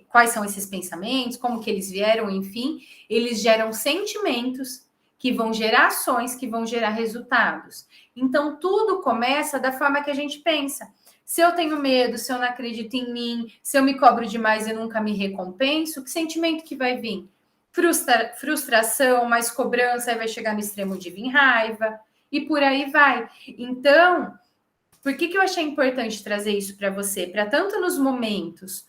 quais são esses pensamentos, como que eles vieram, enfim, eles geram sentimentos que vão gerar ações, que vão gerar resultados. Então, tudo começa da forma que a gente pensa. Se eu tenho medo, se eu não acredito em mim, se eu me cobro demais e nunca me recompenso, que sentimento que vai vir? Frustração, mais cobrança, aí vai chegar no extremo de vir raiva, e por aí vai. Então, por que eu achei importante trazer isso para você? Para tanto nos momentos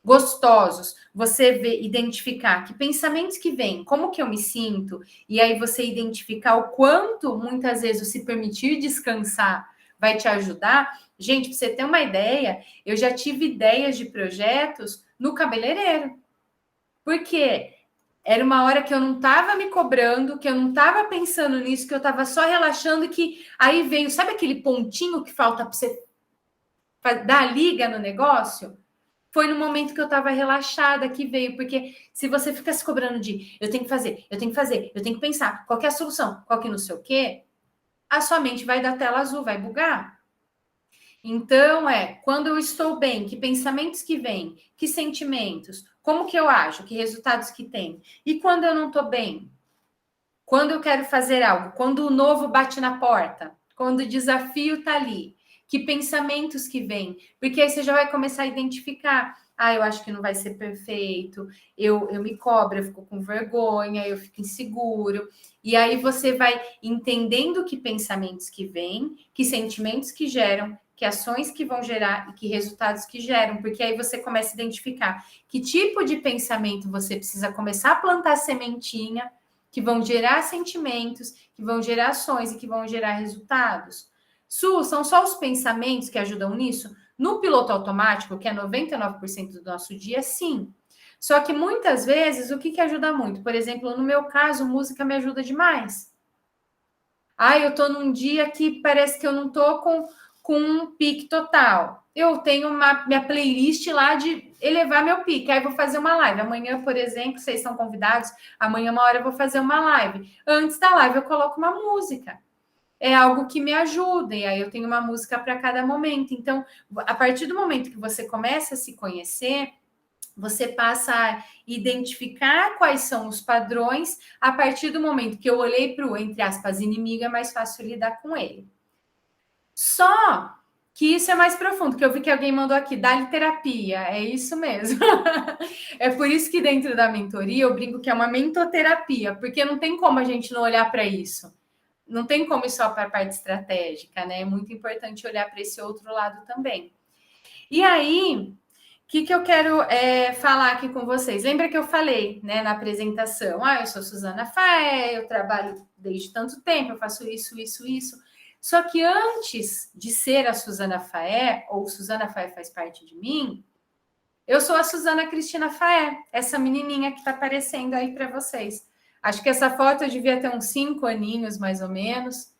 gostosos, você identificar que pensamentos que vêm, como que eu me sinto, e aí você identificar o quanto, muitas vezes, o se permitir descansar vai te ajudar. Gente, para você ter uma ideia, eu já tive ideias de projetos no cabeleireiro. Por quê? Era uma hora que eu não estava me cobrando, que eu não estava pensando nisso, que eu estava só relaxando, que aí veio, sabe aquele pontinho que falta para você dar a liga no negócio? Foi no momento que eu estava relaxada que veio, porque se você fica se cobrando de eu tenho que fazer, eu tenho que fazer, eu tenho que pensar, qual que é a solução, qual que não sei o quê, a sua mente vai dar tela azul, vai bugar. Então, quando eu estou bem, que pensamentos que vêm, que sentimentos, como que eu ajo, que resultados que tem. E quando eu não estou bem? Quando eu quero fazer algo, quando o novo bate na porta, quando o desafio está ali, que pensamentos que vêm? Porque aí você já vai começar a identificar. Eu acho que não vai ser perfeito, eu me cobro, eu fico com vergonha, eu fico inseguro. E aí você vai entendendo que pensamentos que vêm, que sentimentos que geram, que ações que vão gerar e que resultados que geram, porque aí você começa a identificar que tipo de pensamento você precisa começar a plantar sementinha, que vão gerar sentimentos, que vão gerar ações e que vão gerar resultados. São só os pensamentos que ajudam nisso? No piloto automático, que é 99% do nosso dia, sim. Só que muitas vezes, o que ajuda muito? Por exemplo, no meu caso, música me ajuda demais. Eu tô num dia que parece que eu não tô com um pique total. Eu tenho minha playlist lá de elevar meu pique. Aí vou fazer uma live. Amanhã, por exemplo, vocês estão convidados. Amanhã, uma hora, eu vou fazer uma live. Antes da live, eu coloco uma música. É algo que me ajuda. E aí eu tenho uma música para cada momento. Então, a partir do momento que você começa a se conhecer, você passa a identificar quais são os padrões. A partir do momento que eu olhei para o, entre aspas, inimigo, é mais fácil lidar com ele. Só que isso é mais profundo, que eu vi que alguém mandou aqui, dá-lhe terapia, é isso mesmo. É por isso que dentro da mentoria eu brinco que é uma mentoterapia, porque não tem como a gente não olhar para isso. Não tem como ir só para a parte estratégica, né? É muito importante olhar para esse outro lado também. E aí, o que eu quero falar aqui com vocês? Lembra que eu falei, né, na apresentação? Eu sou Suzana Faé, eu trabalho desde tanto tempo, eu faço isso. Só que antes de ser a Suzana Faé, ou Suzana Faé faz parte de mim, eu sou a Suzana Cristina Faé, essa menininha que está aparecendo aí para vocês. Acho que essa foto eu devia ter uns 5 aninhos, mais ou menos.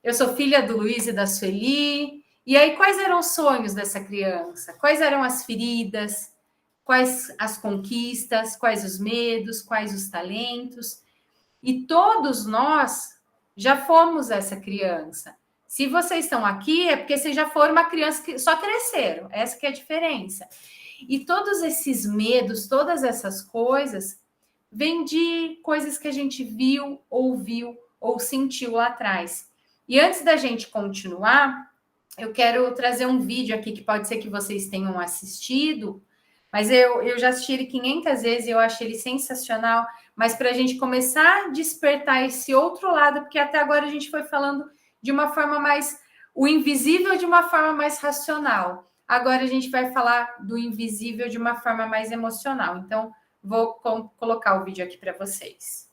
Eu sou filha do Luiz e da Sueli. E aí, quais eram os sonhos dessa criança? Quais eram as feridas? quais as conquistas, quais os medos, quais os talentos. E todos nós já fomos essa criança. Se vocês estão aqui, é porque vocês já foram uma criança que só cresceram. Essa que é a diferença. E todos esses medos, todas essas coisas, vêm de coisas que a gente viu, ouviu ou sentiu lá atrás. E antes da gente continuar, eu quero trazer um vídeo aqui que pode ser que vocês tenham assistido, mas eu já assisti ele 500 vezes e eu achei ele sensacional, mas para a gente começar a despertar esse outro lado, porque até agora a gente foi falando de uma forma mais... o invisível de uma forma mais racional. Agora a gente vai falar do invisível de uma forma mais emocional. Então, vou colocar o vídeo aqui para vocês.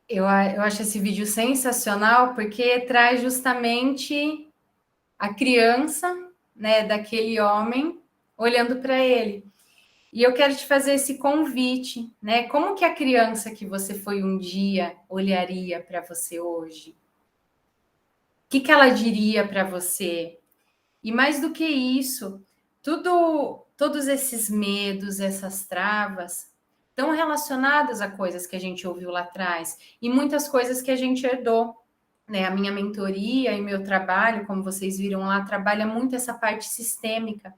Eu acho esse vídeo sensacional porque traz justamente a criança, né, daquele homem olhando para ele. E eu quero te fazer esse convite, né? Como que a criança que você foi um dia olharia para você hoje? O que ela diria para você? E mais do que isso, todos esses medos, essas travas, estão relacionadas a coisas que a gente ouviu lá atrás e muitas coisas que a gente herdou. Né? A minha mentoria e meu trabalho, como vocês viram lá, trabalha muito essa parte sistêmica.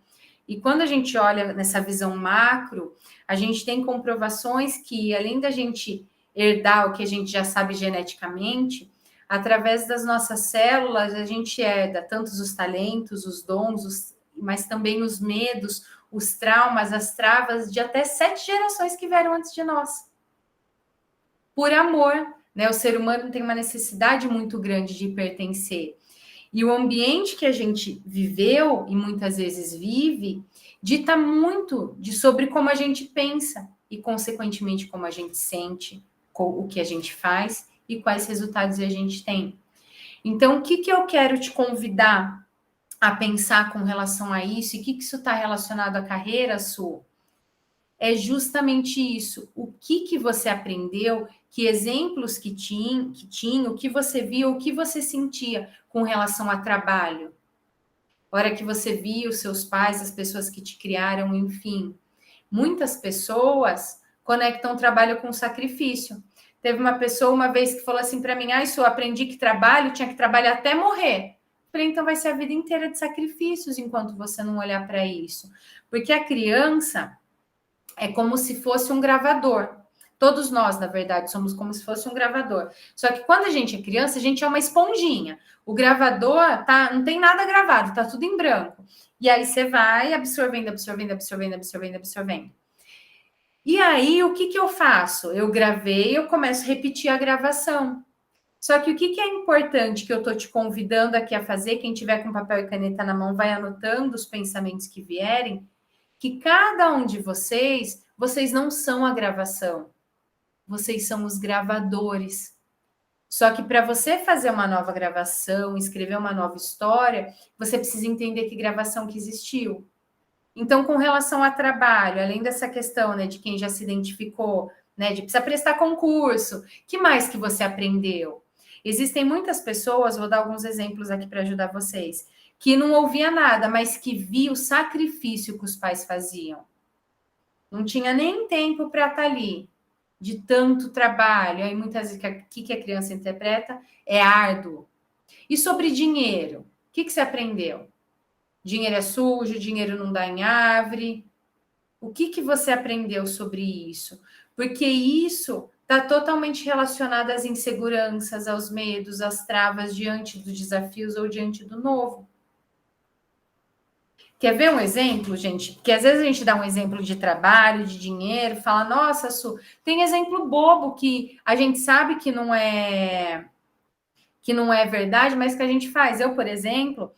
E quando a gente olha nessa visão macro, a gente tem comprovações que, além da gente herdar o que a gente já sabe geneticamente, através das nossas células, a gente herda tantos os talentos, os dons, mas também os medos, os traumas, as travas de até 7 gerações que vieram antes de nós. Por amor, né? O ser humano tem uma necessidade muito grande de pertencer. E o ambiente que a gente viveu e muitas vezes vive dita muito sobre como a gente pensa e, consequentemente, como a gente sente, o que a gente faz e quais resultados a gente tem. Então, o que eu quero te convidar a pensar com relação a isso e o que isso está relacionado à carreira sua? É justamente isso. O que você aprendeu, que exemplos que tinha, o que você viu, o que você sentia com relação a trabalho. A hora que você via os seus pais, as pessoas que te criaram, enfim. Muitas pessoas conectam trabalho com sacrifício. Teve uma pessoa uma vez que falou assim para mim, isso eu aprendi que trabalho, tinha que trabalhar até morrer. Falei, então vai ser a vida inteira de sacrifícios enquanto você não olhar para isso. Porque a criança é como se fosse um gravador. Todos nós, na verdade, somos como se fosse um gravador. Só que quando a gente é criança, a gente é uma esponjinha. O gravador não tem nada gravado, tá tudo em branco. E aí você vai absorvendo, absorvendo, absorvendo, absorvendo, absorvendo. E aí, o que eu faço? Eu gravei, eu começo a repetir a gravação. Só que o que é importante que eu estou te convidando aqui a fazer, quem tiver com papel e caneta na mão vai anotando os pensamentos que vierem, que cada um de vocês não são a gravação, vocês são os gravadores. Só que para você fazer uma nova gravação, escrever uma nova história, você precisa entender que gravação que existiu. Então, com relação a trabalho, além dessa questão, né, de quem já se identificou, né, de precisar prestar concurso, que mais que você aprendeu? Existem muitas pessoas, vou dar alguns exemplos aqui para ajudar vocês, que não ouvia nada, mas que via o sacrifício que os pais faziam. Não tinha nem tempo para estar ali, de tanto trabalho. Aí muitas vezes, o que a criança interpreta é árduo. E sobre dinheiro, o que você aprendeu? Dinheiro é sujo, dinheiro não dá em árvore. O que você aprendeu sobre isso? Porque isso está totalmente relacionado às inseguranças, aos medos, às travas diante dos desafios ou diante do novo. Quer ver um exemplo, gente? Porque às vezes a gente dá um exemplo de trabalho, de dinheiro, fala, nossa, Su, tem exemplo bobo que a gente sabe que não é verdade, mas que a gente faz. Eu, por exemplo,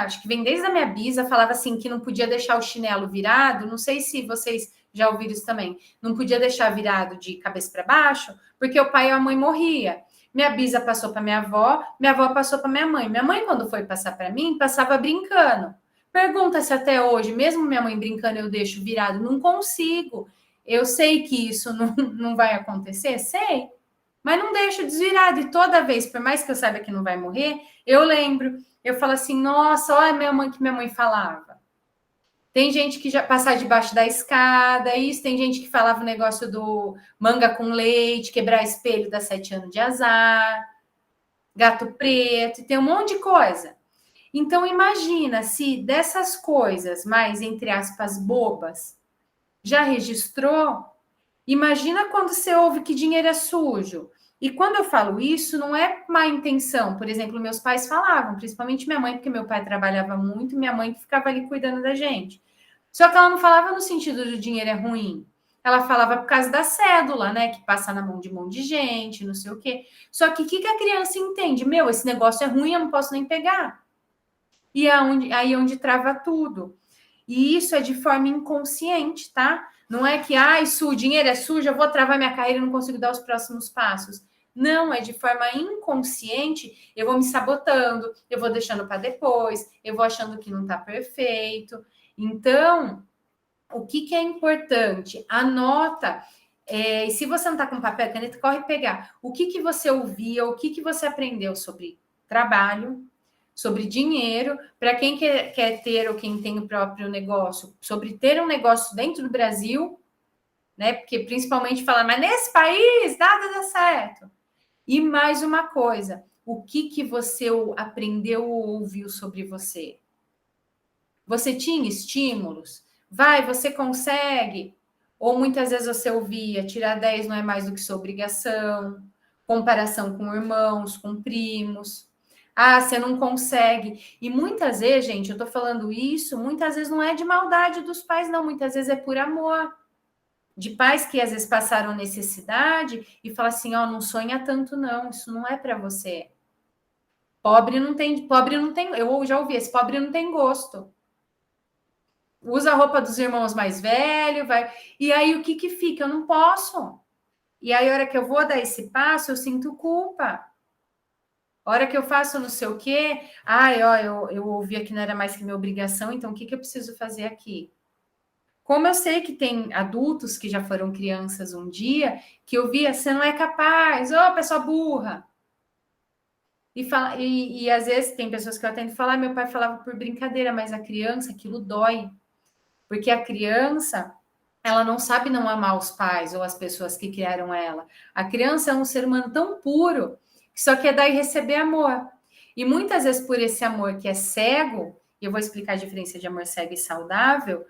acho que vem desde a minha bisa, falava assim que não podia deixar o chinelo virado. Não sei se vocês já ouviram isso também. Não podia deixar virado de cabeça para baixo, porque o pai ou a mãe morria. Minha bisa passou para minha avó passou para minha mãe. Minha mãe, quando foi passar para mim, passava brincando. Pergunta se até hoje, mesmo minha mãe brincando, eu deixo virado. Não consigo. Eu sei que isso não vai acontecer, sei. Mas não deixo desvirado. E toda vez, por mais que eu saiba que não vai morrer, eu lembro. Eu falo assim, nossa, olha minha mãe que minha mãe falava. Tem gente que já passar debaixo da escada, isso. Tem gente que falava o negócio do manga com leite, quebrar espelho, dá 7 anos de azar, gato preto, e tem um monte de coisa. Então, imagina se dessas coisas, mais, entre aspas, bobas, já registrou. Imagina quando você ouve que dinheiro é sujo. E quando eu falo isso, não é má intenção. Por exemplo, meus pais falavam, principalmente minha mãe, porque meu pai trabalhava muito, minha mãe que ficava ali cuidando da gente. Só que ela não falava no sentido do dinheiro é ruim. Ela falava por causa da cédula, né? Que passa na mão de um monte de gente, não sei o quê. Só que o que a criança entende? Meu, esse negócio é ruim, eu não posso nem pegar. E aí onde trava tudo. E isso é de forma inconsciente, tá? Não é que, o dinheiro é sujo, eu vou travar minha carreira e não consigo dar os próximos passos. Não, é de forma inconsciente, eu vou me sabotando, eu vou deixando para depois, eu vou achando que não está perfeito. Então, o que é importante? Anota. E se você não está com papel e caneta, corre pegar. O que você ouvia, o que você aprendeu sobre trabalho, sobre dinheiro, para quem quer ter ou quem tem o próprio negócio, sobre ter um negócio dentro do Brasil, né? Porque principalmente falar, mas nesse país nada dá certo. E mais uma coisa, o que você aprendeu ou ouviu sobre você? Você tinha estímulos? Vai, você consegue? Ou muitas vezes você ouvia, tirar 10 não é mais do que sua obrigação, comparação com irmãos, com primos. Você não consegue. E muitas vezes, gente, eu tô falando isso, muitas vezes não é de maldade dos pais, não. Muitas vezes é por amor. De pais que às vezes passaram necessidade e falam assim, não sonha tanto não, isso não é para você. Pobre não tem, eu já ouvi esse, pobre não tem gosto. Usa a roupa dos irmãos mais velhos, vai. E aí o que fica? Eu não posso. E aí a hora que eu vou dar esse passo, eu sinto culpa. A hora que eu faço não sei o quê, eu ouvi que não era mais que minha obrigação, então o que eu preciso fazer aqui? Como eu sei que tem adultos que já foram crianças um dia, que eu via, você não é capaz, pessoa burra. E às vezes tem pessoas que eu atendo falar, meu pai falava por brincadeira, mas a criança, aquilo dói. Porque a criança, ela não sabe não amar os pais ou as pessoas que criaram ela. A criança é um ser humano tão puro que só quer dar e receber amor. E muitas vezes por esse amor que é cego, e eu vou explicar a diferença de amor cego e saudável,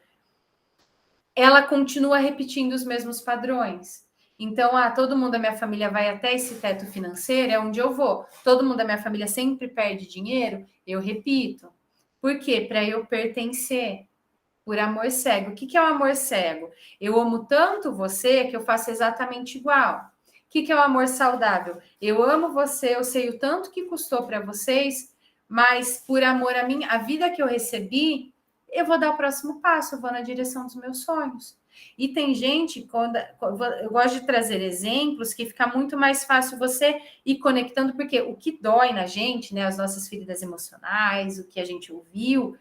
ela continua repetindo os mesmos padrões. Então, todo mundo da minha família vai até esse teto financeiro, é onde eu vou. Todo mundo da minha família sempre perde dinheiro, eu repito. Por quê? Para eu pertencer. Por amor cego. O que é o amor cego? Eu amo tanto você que eu faço exatamente igual. O que é o amor saudável? Eu amo você, eu sei o tanto que custou para vocês, mas por amor a mim, a vida que eu recebi, eu vou dar o próximo passo, eu vou na direção dos meus sonhos. E tem gente, eu gosto de trazer exemplos que fica muito mais fácil você ir conectando, porque o que dói na gente, né, as nossas feridas emocionais, o que a gente ouviu,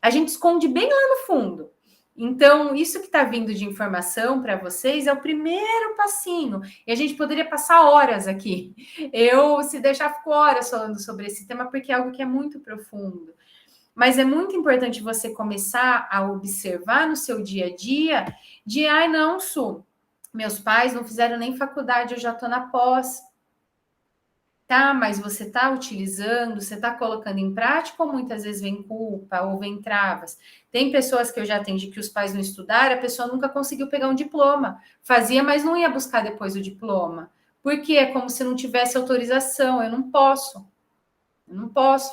a gente esconde bem lá no fundo. Então, isso que está vindo de informação para vocês é o primeiro passinho. E a gente poderia passar horas aqui. Eu, se deixar, fico horas falando sobre esse tema, porque é algo que é muito profundo. Mas é muito importante você começar a observar no seu dia a dia de, ai, não, Su, meus pais não fizeram nem faculdade, eu já estou na pós. Tá, mas você está utilizando, você está colocando em prática ou muitas vezes vem culpa ou vem travas? Tem pessoas que eu já atendi que os pais não estudaram, a pessoa nunca conseguiu pegar um diploma. Fazia, mas não ia buscar depois o diploma. Porque é como se não tivesse autorização, eu não posso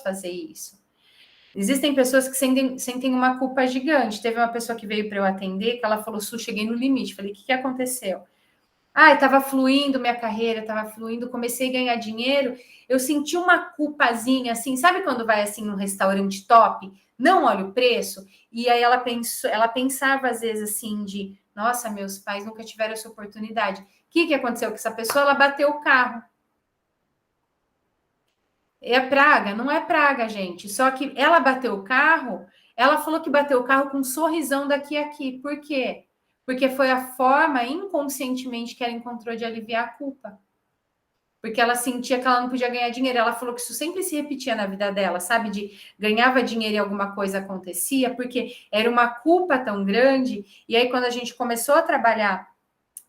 fazer isso. Existem pessoas que sentem uma culpa gigante. Teve uma pessoa que veio para eu atender, que ela falou, Su, cheguei no limite. Falei, o que aconteceu? Estava fluindo minha carreira, estava fluindo, comecei a ganhar dinheiro, eu senti uma culpazinha, assim, sabe quando vai, assim, num restaurante top, não olha o preço? E aí ela pensava, às vezes, assim, de, nossa, meus pais nunca tiveram essa oportunidade. O que aconteceu com essa pessoa? Ela bateu o carro. É praga? Não é praga, gente. Só que ela bateu o carro, ela falou que bateu o carro com um sorrisão daqui a aqui. Por quê? Porque foi a forma, inconscientemente, que ela encontrou de aliviar a culpa. Porque ela sentia que ela não podia ganhar dinheiro. Ela falou que isso sempre se repetia na vida dela, sabe? De ganhava dinheiro e alguma coisa acontecia, porque era uma culpa tão grande. E aí, quando a gente começou a trabalhar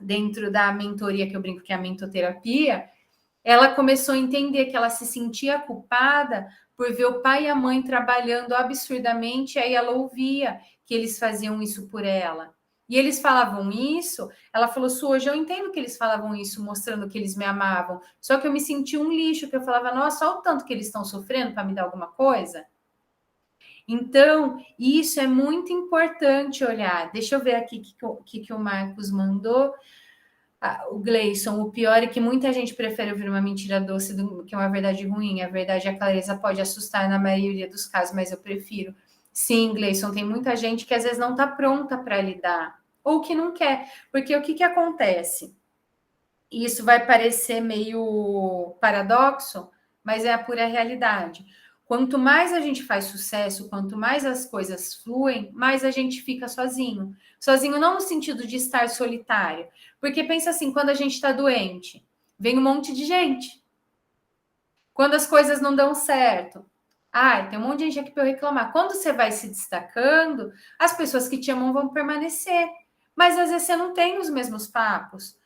dentro da mentoria, que eu brinco que é a mentoterapia, ela começou a entender que ela se sentia culpada por ver o pai e a mãe trabalhando absurdamente, aí ela ouvia que eles faziam isso por ela. E eles falavam isso, ela falou, Su, hoje eu entendo que eles falavam isso, mostrando que eles me amavam, só que eu me sentia um lixo, que eu falava, nossa, olha o tanto que eles estão sofrendo para me dar alguma coisa. Então, isso é muito importante olhar. Deixa eu ver aqui o que o Marcos mandou. O Gleison, o pior é que muita gente prefere ouvir uma mentira doce do que uma verdade ruim. A verdade e a clareza pode assustar na maioria dos casos, mas eu prefiro. Sim, Gleison, tem muita gente que às vezes não está pronta para lidar, ou que não quer. Porque o que acontece? Isso vai parecer meio paradoxo, mas é a pura realidade. Quanto mais a gente faz sucesso, quanto mais as coisas fluem, mais a gente fica sozinho. Sozinho não no sentido de estar solitário. Porque pensa assim, quando a gente está doente, vem um monte de gente. Quando as coisas não dão certo, tem um monte de gente aqui para eu reclamar. Quando você vai se destacando, as pessoas que te amam vão permanecer. Mas às vezes você não tem os mesmos papos.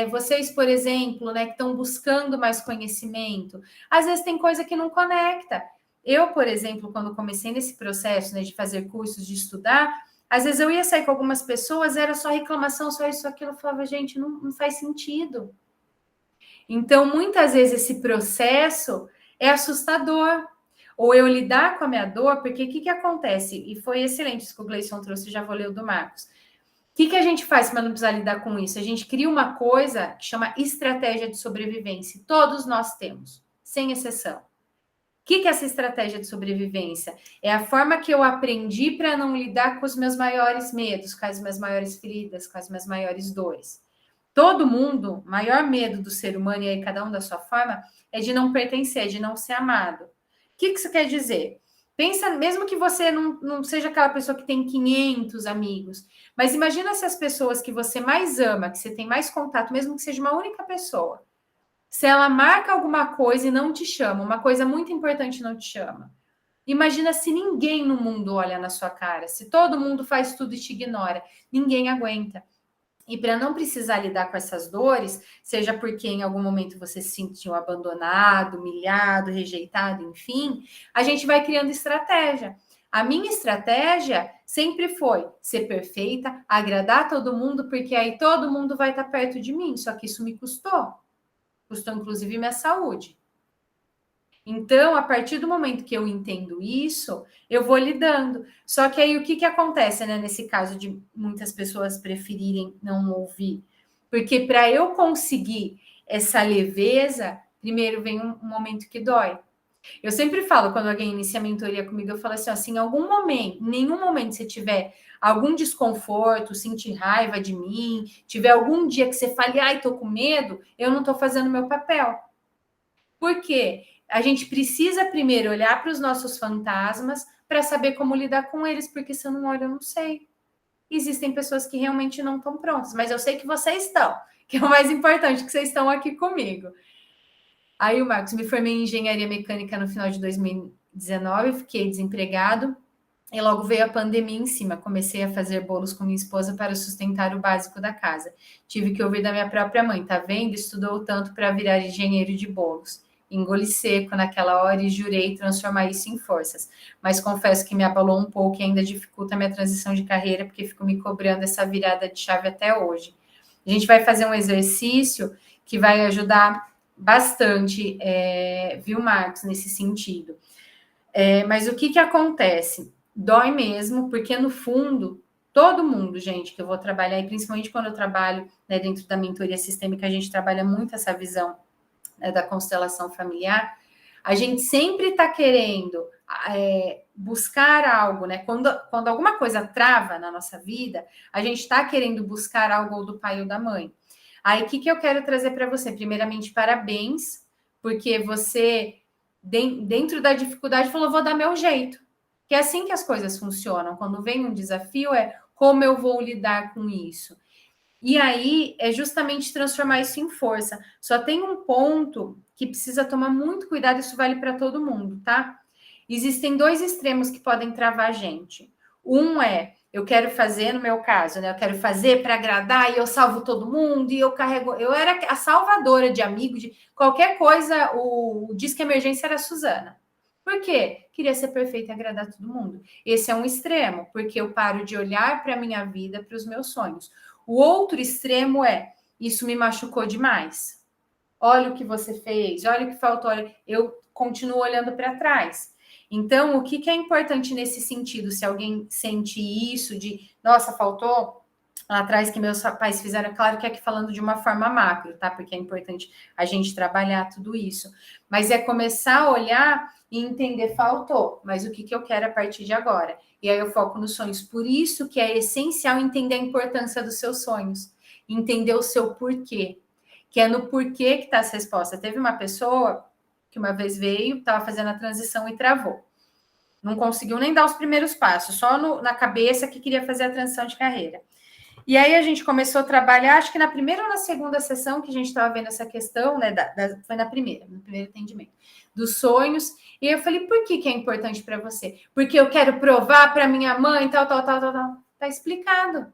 Vocês, por exemplo, né, que estão buscando mais conhecimento, às vezes tem coisa que não conecta. Eu, por exemplo, quando comecei nesse processo, né, de fazer cursos, de estudar, às vezes eu ia sair com algumas pessoas, era só reclamação, só isso, aquilo. Eu falava, gente, não faz sentido. Então, muitas vezes esse processo é assustador. Ou eu lidar com a minha dor, porque o que acontece? E foi excelente isso que o Gleison trouxe, já vou ler o do Marcos. O que a gente faz para não precisar lidar com isso? A gente cria uma coisa que chama estratégia de sobrevivência. Todos nós temos, sem exceção. O que é essa estratégia de sobrevivência? É a forma que eu aprendi para não lidar com os meus maiores medos, com as minhas maiores feridas, com as minhas maiores dores. Todo mundo, maior medo do ser humano, e aí cada um da sua forma, é de não pertencer, de não ser amado. O que isso quer dizer? Pensa, mesmo que você não seja aquela pessoa que tem 500 amigos, mas imagina se as pessoas que você mais ama, que você tem mais contato, mesmo que seja uma única pessoa, se ela marca alguma coisa e não te chama, uma coisa muito importante não te chama. Imagina se ninguém no mundo olha na sua cara, se todo mundo faz tudo e te ignora, ninguém aguenta. E para não precisar lidar com essas dores, seja porque em algum momento você se sentiu abandonado, humilhado, rejeitado, enfim, a gente vai criando estratégia. A minha estratégia sempre foi ser perfeita, agradar todo mundo, porque aí todo mundo vai estar perto de mim. Só que isso me custou. Custou, inclusive, minha saúde. Então, a partir do momento que eu entendo isso, eu vou lidando. Só que aí o que acontece, né, nesse caso de muitas pessoas preferirem não ouvir? Porque para eu conseguir essa leveza, primeiro vem um momento que dói. Eu sempre falo, quando alguém inicia a mentoria comigo, eu falo assim, ó, se em algum momento, em nenhum momento você tiver algum desconforto, sentir raiva de mim, tiver algum dia que você fale, ai, tô com medo, eu não tô fazendo meu papel. Por quê? A gente precisa primeiro olhar para os nossos fantasmas para saber como lidar com eles, porque se eu não olho, eu não sei. Existem pessoas que realmente não estão prontas, mas eu sei que vocês estão, que é o mais importante, que vocês estão aqui comigo. Aí o Marcos, me formei em engenharia mecânica no final de 2019, fiquei desempregado e logo veio a pandemia em cima. Comecei a fazer bolos com minha esposa para sustentar o básico da casa. Tive que ouvir da minha própria mãe, tá vendo? Estudou tanto para virar engenheiro de bolos. Engoli seco naquela hora e jurei transformar isso em forças. Mas confesso que me abalou um pouco e ainda dificulta a minha transição de carreira, porque fico me cobrando essa virada de chave até hoje. A gente vai fazer um exercício que vai ajudar bastante, viu, Marcos, nesse sentido. Mas o que acontece? Dói mesmo, porque no fundo, todo mundo, gente, que eu vou trabalhar, e principalmente quando eu trabalho, né, dentro da mentoria sistêmica, a gente trabalha muito essa visão, né, da constelação familiar, a gente sempre está querendo buscar algo, né? Quando alguma coisa trava na nossa vida, a gente está querendo buscar algo do pai ou da mãe. Aí, o que eu quero trazer para você? Primeiramente, parabéns, porque você, dentro da dificuldade, falou, vou dar meu jeito. Que é assim que as coisas funcionam. Quando vem um desafio, como eu vou lidar com isso? E aí, é justamente transformar isso em força. Só tem um ponto que precisa tomar muito cuidado, isso vale para todo mundo, tá? Existem dois extremos que podem travar a gente. Um eu quero fazer, no meu caso, né? Eu quero fazer para agradar e eu salvo todo mundo e eu carrego. Eu era a salvadora de amigos, de qualquer coisa, o disque emergência era a Suzana. Por quê? Queria ser perfeita e agradar todo mundo. Esse é um extremo, porque eu paro de olhar para a minha vida, para os meus sonhos. O outro extremo isso me machucou demais. Olha o que você fez, olha o que faltou, eu continuo olhando para trás. Então, o que é importante nesse sentido? Se alguém sente isso de, nossa, faltou lá atrás que meus pais fizeram, claro que aqui falando de uma forma macro, tá? Porque é importante a gente trabalhar tudo isso. Mas é começar a olhar e entender, faltou, mas o que eu quero a partir de agora? E aí eu foco nos sonhos. Por isso que é essencial entender a importância dos seus sonhos, entender o seu porquê, que é no porquê que está essa resposta. Teve uma pessoa que uma vez veio, estava fazendo a transição e travou. Não conseguiu nem dar os primeiros passos, só na cabeça que queria fazer a transição de carreira. E aí a gente começou a trabalhar, acho que na primeira ou na segunda sessão que a gente estava vendo essa questão, né? Foi no primeiro atendimento, dos sonhos. E eu falei, por que é importante para você? Porque eu quero provar para minha mãe, tal. Tá explicado.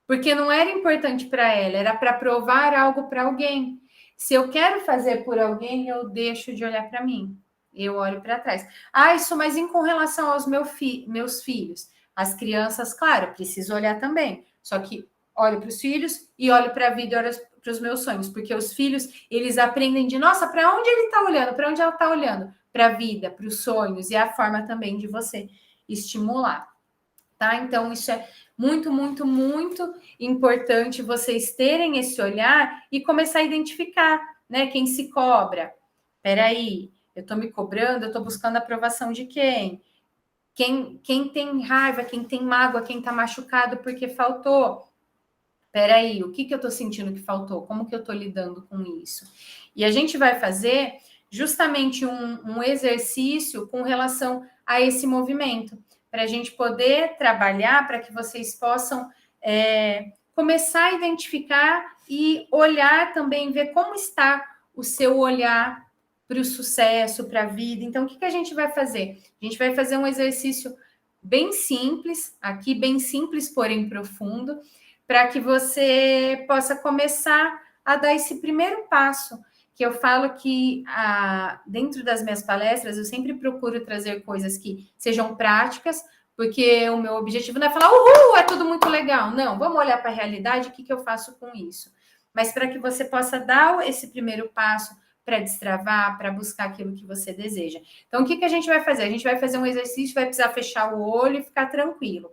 Porque não era importante para ela, era para provar algo para alguém. Se eu quero fazer por alguém, eu deixo de olhar para mim. Eu olho para trás. Isso, mas com relação aos meus filhos, as crianças, claro, preciso olhar também. Só que olho para os filhos e olho para a vida e olho para os meus sonhos, porque os filhos, eles aprendem de, nossa, para onde ele está olhando? Para onde ela está olhando? Para a vida, para os sonhos, e a forma também de você estimular. Tá? Então, isso é muito, muito, muito importante vocês terem esse olhar e começar a identificar, né? Quem se cobra. Peraí, eu estou me cobrando, eu estou buscando a aprovação de quem? Quem tem raiva, quem tem mágoa, quem está machucado porque faltou. Peraí, o que eu estou sentindo que faltou? Como que eu estou lidando com isso? E a gente vai fazer justamente um exercício com relação a esse movimento, para a gente poder trabalhar, para que vocês possam começar a identificar e olhar também, ver como está o seu olhar para o sucesso, para a vida. Então, o que a gente vai fazer? A gente vai fazer um exercício bem simples, aqui bem simples, porém profundo, para que você possa começar a dar esse primeiro passo, que eu falo que dentro das minhas palestras eu sempre procuro trazer coisas que sejam práticas, porque o meu objetivo não é falar, uhul, é tudo muito legal. Não, vamos olhar para a realidade, o que eu faço com isso? Mas para que você possa dar esse primeiro passo para destravar, para buscar aquilo que você deseja. Então, o que a gente vai fazer? A gente vai fazer um exercício, vai precisar fechar o olho e ficar tranquilo.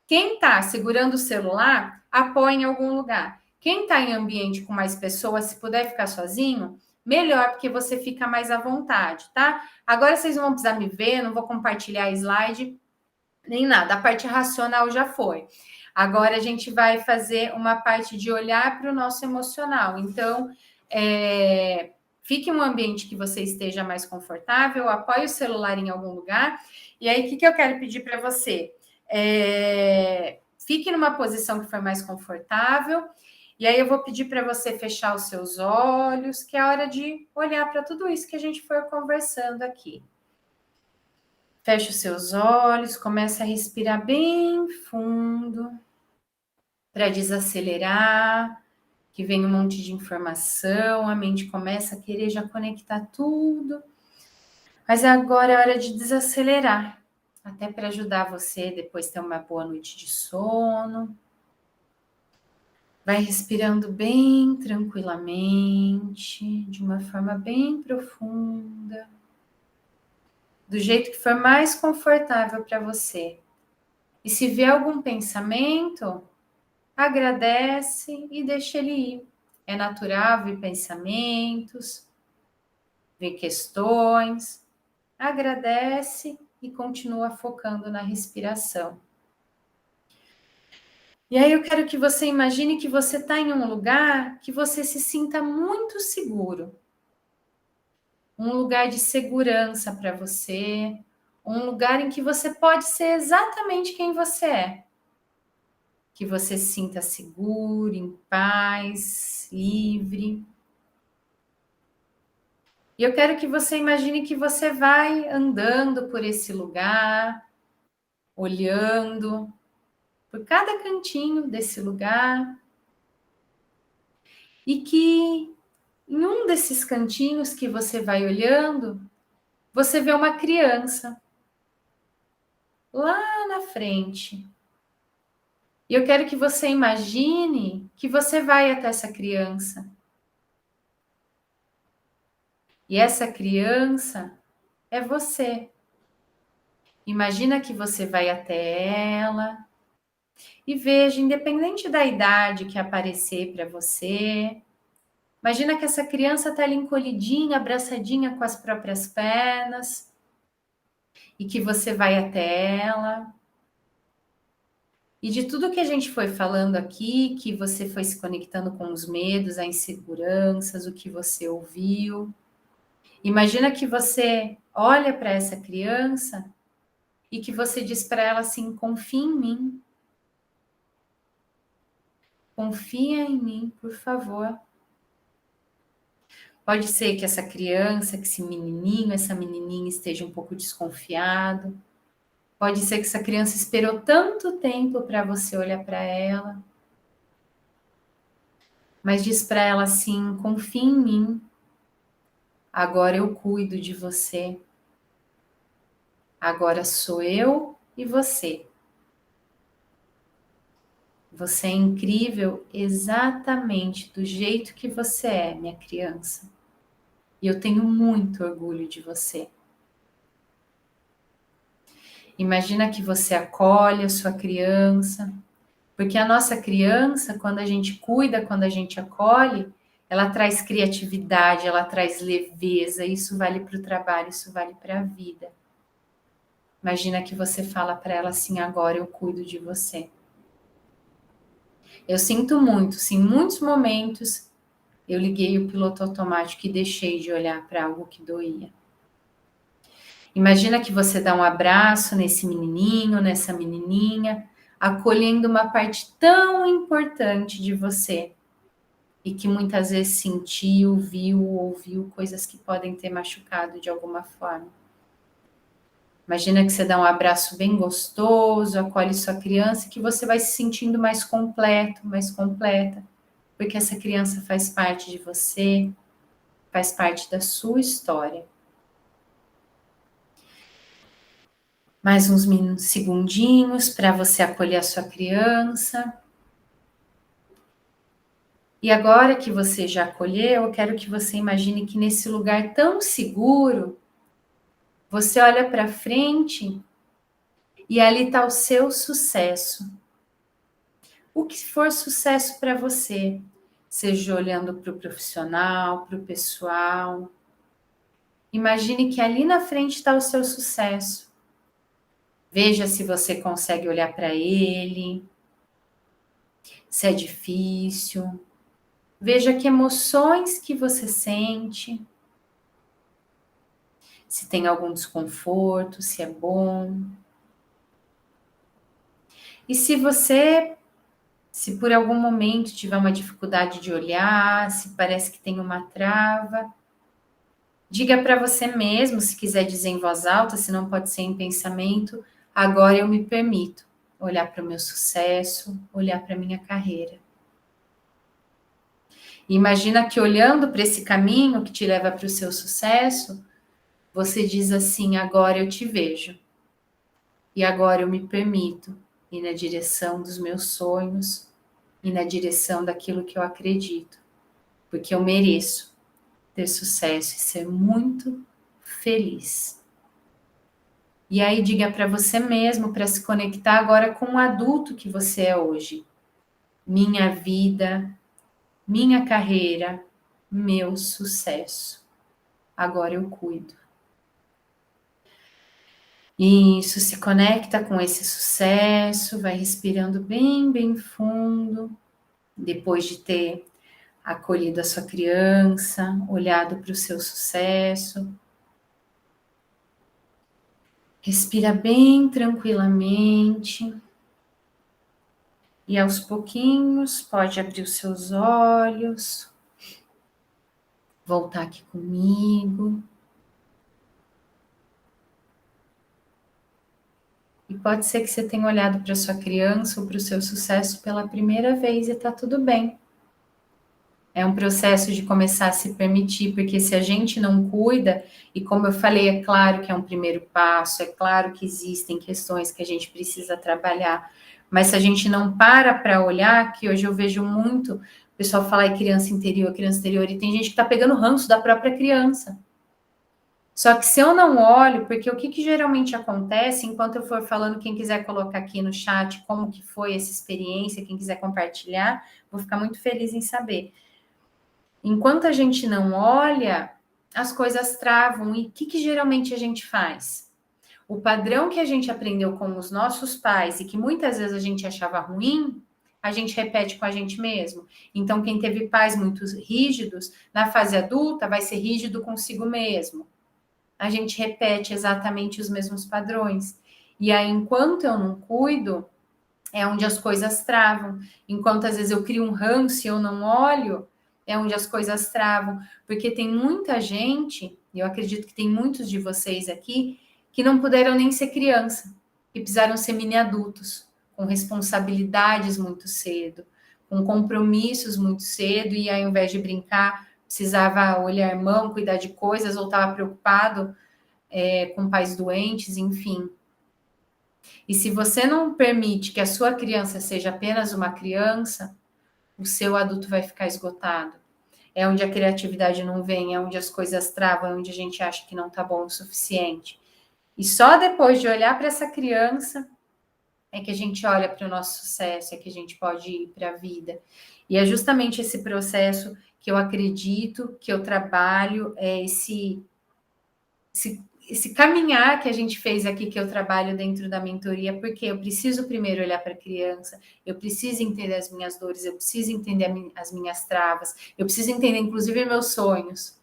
Quem está segurando o celular, apoie em algum lugar. Quem está em ambiente com mais pessoas, se puder ficar sozinho, melhor, porque você fica mais à vontade, tá? Agora vocês não vão precisar me ver, não vou compartilhar slide, nem nada. A parte racional já foi. Agora a gente vai fazer uma parte de olhar para o nosso emocional. Então, fique em um ambiente que você esteja mais confortável, apoie o celular em algum lugar. E aí, o que eu quero pedir para você? Fique numa posição que for mais confortável. E aí eu vou pedir para você fechar os seus olhos, que é a hora de olhar para tudo isso que a gente foi conversando aqui. Feche os seus olhos, começa a respirar bem fundo para desacelerar, que vem um monte de informação, a mente começa a querer já conectar tudo. Mas agora é hora de desacelerar, até para ajudar você depois ter uma boa noite de sono. Vai respirando bem tranquilamente, de uma forma bem profunda, do jeito que for mais confortável para você. E se vier algum pensamento, agradece e deixa ele ir. É natural ver pensamentos, ver questões. Agradece e continua focando na respiração. E aí eu quero que você imagine que você está em um lugar que você se sinta muito seguro. Um lugar de segurança para você, um lugar em que você pode ser exatamente quem você é. Que você se sinta seguro, em paz, livre. E eu quero que você imagine que você vai andando por esse lugar, olhando por cada cantinho desse lugar, e que em um desses cantinhos que você vai olhando, você vê uma criança lá na frente. E eu quero que você imagine que você vai até essa criança. E essa criança é você. Imagina que você vai até ela e veja, independente da idade que aparecer para você, imagina que essa criança está ali encolhidinha, abraçadinha com as próprias pernas e que você vai até ela. E de tudo que a gente foi falando aqui, que você foi se conectando com os medos, as inseguranças, o que você ouviu. Imagina que você olha para essa criança e que você diz para ela assim: confia em mim. Confia em mim, por favor. Pode ser que essa criança, que esse menininho, essa menininha esteja um pouco desconfiado. Pode ser que essa criança esperou tanto tempo para você olhar para ela. Mas diz para ela assim: confia em mim. Agora eu cuido de você. Agora sou eu e você. Você é incrível exatamente do jeito que você é, minha criança. E eu tenho muito orgulho de você. Imagina que você acolhe a sua criança, porque a nossa criança, quando a gente cuida, quando a gente acolhe, ela traz criatividade, ela traz leveza, isso vale para o trabalho, isso vale para a vida. Imagina que você fala para ela assim: agora eu cuido de você. Eu sinto muito, se em muitos momentos eu liguei o piloto automático e deixei de olhar para algo que doía. Imagina que você dá um abraço nesse menininho, nessa menininha, acolhendo uma parte tão importante de você e que muitas vezes sentiu, viu, ouviu coisas que podem ter machucado de alguma forma. Imagina que você dá um abraço bem gostoso, acolhe sua criança e que você vai se sentindo mais completo, mais completa, porque essa criança faz parte de você, faz parte da sua história. Mais uns segundinhos para você acolher a sua criança. E agora que você já acolheu, eu quero que você imagine que nesse lugar tão seguro, você olha para frente e ali está o seu sucesso. O que for sucesso para você, seja olhando para o profissional, para o pessoal. Imagine que ali na frente está o seu sucesso. Veja se você consegue olhar para ele, se é difícil. Veja que emoções que você sente, se tem algum desconforto, se é bom. E se por algum momento tiver uma dificuldade de olhar, se parece que tem uma trava, diga para você mesmo, se quiser dizer em voz alta, se não pode ser em pensamento, agora eu me permito olhar para o meu sucesso, olhar para a minha carreira. E imagina que olhando para esse caminho que te leva para o seu sucesso, você diz assim, agora eu te vejo. E agora eu me permito ir na direção dos meus sonhos e na direção daquilo que eu acredito. Porque eu mereço ter sucesso e ser muito feliz. E aí diga para você mesmo, para se conectar agora com o adulto que você é hoje. Minha vida, minha carreira, meu sucesso. Agora eu cuido. Isso, se conecta com esse sucesso, vai respirando bem, bem fundo. Depois de ter acolhido a sua criança, olhado para o seu sucesso. Respira bem tranquilamente. E aos pouquinhos pode abrir os seus olhos, voltar aqui comigo. E pode ser que você tenha olhado para sua criança ou para o seu sucesso pela primeira vez e tá tudo bem. É um processo de começar a se permitir, porque se a gente não cuida, e como eu falei, é claro que é um primeiro passo, é claro que existem questões que a gente precisa trabalhar, mas se a gente não para olhar, que hoje eu vejo muito o pessoal falar em criança interior, e tem gente que tá pegando ranço da própria criança. Só que se eu não olho, porque o que geralmente acontece, enquanto eu for falando, quem quiser colocar aqui no chat como que foi essa experiência, quem quiser compartilhar, vou ficar muito feliz em saber. Enquanto a gente não olha, as coisas travam. E o que geralmente a gente faz? O padrão que a gente aprendeu com os nossos pais e que muitas vezes a gente achava ruim, a gente repete com a gente mesmo. Então, quem teve pais muito rígidos, na fase adulta, vai ser rígido consigo mesmo. A gente repete exatamente os mesmos padrões. E aí, enquanto eu não cuido, é onde as coisas travam. Enquanto às vezes eu crio um ranço e eu não olho, é onde as coisas travam. Porque tem muita gente, e eu acredito que tem muitos de vocês aqui, que não puderam nem ser criança, que precisaram ser mini adultos, com responsabilidades muito cedo, com compromissos muito cedo, e aí, ao invés de brincar, precisava olhar mão, cuidar de coisas, ou estava preocupado com pais doentes, enfim. E se você não permite que a sua criança seja apenas uma criança, o seu adulto vai ficar esgotado. É onde a criatividade não vem, é onde as coisas travam, é onde a gente acha que não está bom o suficiente. E só depois de olhar para essa criança é que a gente olha para o nosso sucesso, é que a gente pode ir para a vida. E é justamente esse processo que eu acredito, que eu trabalho, é esse caminhar que a gente fez aqui, que eu trabalho dentro da mentoria, porque eu preciso primeiro olhar para a criança, eu preciso entender as minhas dores, eu preciso entender as minhas travas, eu preciso entender, inclusive, meus sonhos.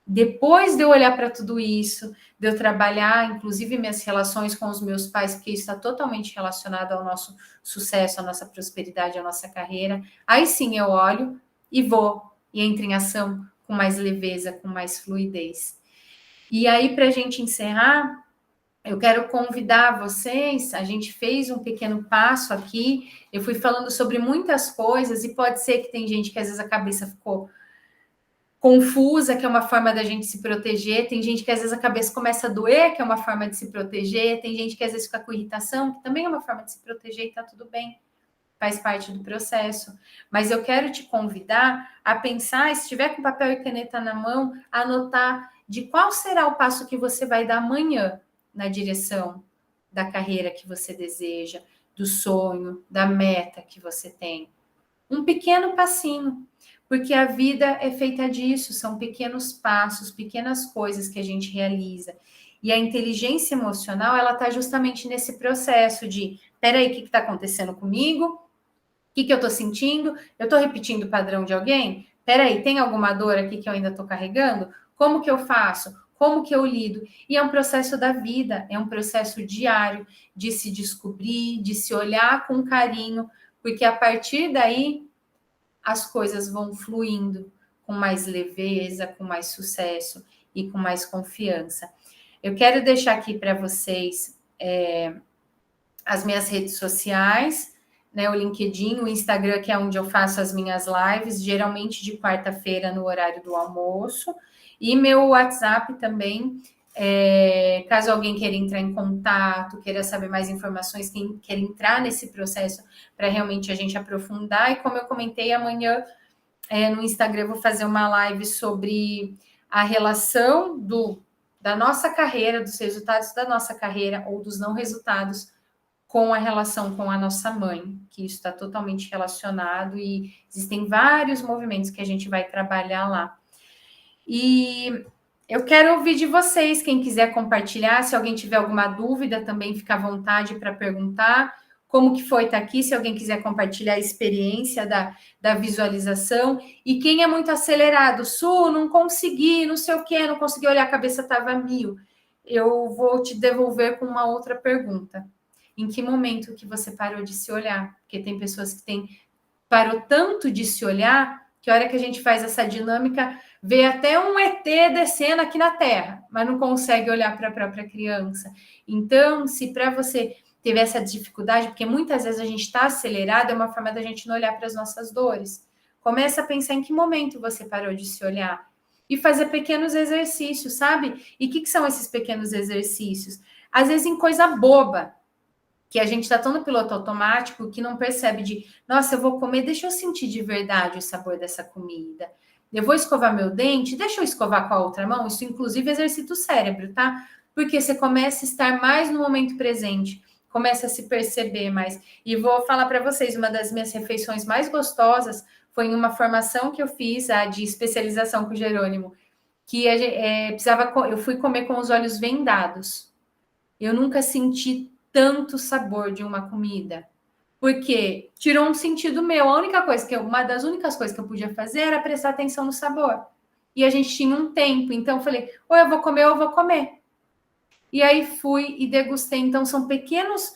Depois de eu olhar para tudo isso, de eu trabalhar, inclusive, minhas relações com os meus pais, porque isso está totalmente relacionado ao nosso sucesso, à nossa prosperidade, à nossa carreira, aí sim eu olho e vou, e entro em ação com mais leveza, com mais fluidez. E aí, para a gente encerrar, eu quero convidar vocês. A gente fez um pequeno passo aqui. Eu fui falando sobre muitas coisas, e pode ser que tem gente que às vezes a cabeça ficou confusa, que é uma forma da gente se proteger. Tem gente que às vezes a cabeça começa a doer, que é uma forma de se proteger. Tem gente que às vezes fica com irritação, que também é uma forma de se proteger, e tá tudo bem. Faz parte do processo. Mas eu quero te convidar a pensar, se tiver com papel e caneta na mão, a anotar de qual será o passo que você vai dar amanhã na direção da carreira que você deseja, do sonho, da meta que você tem. Um pequeno passinho, porque a vida é feita disso, são pequenos passos, pequenas coisas que a gente realiza. E a inteligência emocional, ela está justamente nesse processo de, peraí, o que está acontecendo comigo? O que eu estou sentindo? Eu estou repetindo o padrão de alguém? Peraí, tem alguma dor aqui que eu ainda estou carregando? Como que eu faço? Como que eu lido? E é um processo da vida, é um processo diário de se descobrir, de se olhar com carinho, porque a partir daí as coisas vão fluindo com mais leveza, com mais sucesso e com mais confiança. Eu quero deixar aqui para vocês as minhas redes sociais, né, o LinkedIn, o Instagram, que é onde eu faço as minhas lives, geralmente de quarta-feira no horário do almoço, e meu WhatsApp também, caso alguém queira entrar em contato, queira saber mais informações, quem quer entrar nesse processo para realmente a gente aprofundar, e como eu comentei, amanhã no Instagram eu vou fazer uma live sobre a relação da nossa carreira, dos resultados da nossa carreira ou dos não resultados com a relação com a nossa mãe, que isso está totalmente relacionado e existem vários movimentos que a gente vai trabalhar lá. E eu quero ouvir de vocês, quem quiser compartilhar, se alguém tiver alguma dúvida, também fica à vontade para perguntar como que foi estar aqui, se alguém quiser compartilhar a experiência da visualização, e quem é muito acelerado, Su, não consegui, não sei o quê, não consegui olhar, a cabeça estava mil, eu vou te devolver com uma outra pergunta. Em que momento que você parou de se olhar? Porque tem pessoas que parou tanto de se olhar, que a hora que a gente faz essa dinâmica, vê até um ET descendo aqui na Terra, mas não consegue olhar para a própria criança. Então, se para você teve essa dificuldade, porque muitas vezes a gente está acelerado, é uma forma da gente não olhar para as nossas dores. Começa a pensar em que momento você parou de se olhar. E fazer pequenos exercícios, sabe? E o que são esses pequenos exercícios? Às vezes em coisa boba, que a gente está tão no piloto automático que não percebe de, nossa, eu vou comer, deixa eu sentir de verdade o sabor dessa comida. Eu vou escovar meu dente, deixa eu escovar com a outra mão. Isso, inclusive, exercita o cérebro, tá? Porque você começa a estar mais no momento presente, começa a se perceber mais. E vou falar para vocês, uma das minhas refeições mais gostosas foi em uma formação que eu fiz, a de especialização com o Jerônimo, que eu fui comer com os olhos vendados. Eu nunca senti tanto sabor de uma comida. Porque tirou um sentido meu. Uma das únicas coisas que eu podia fazer era prestar atenção no sabor. E a gente tinha um tempo, então eu falei, ou eu vou comer ou eu vou comer. E aí fui e degustei. Então são pequenos,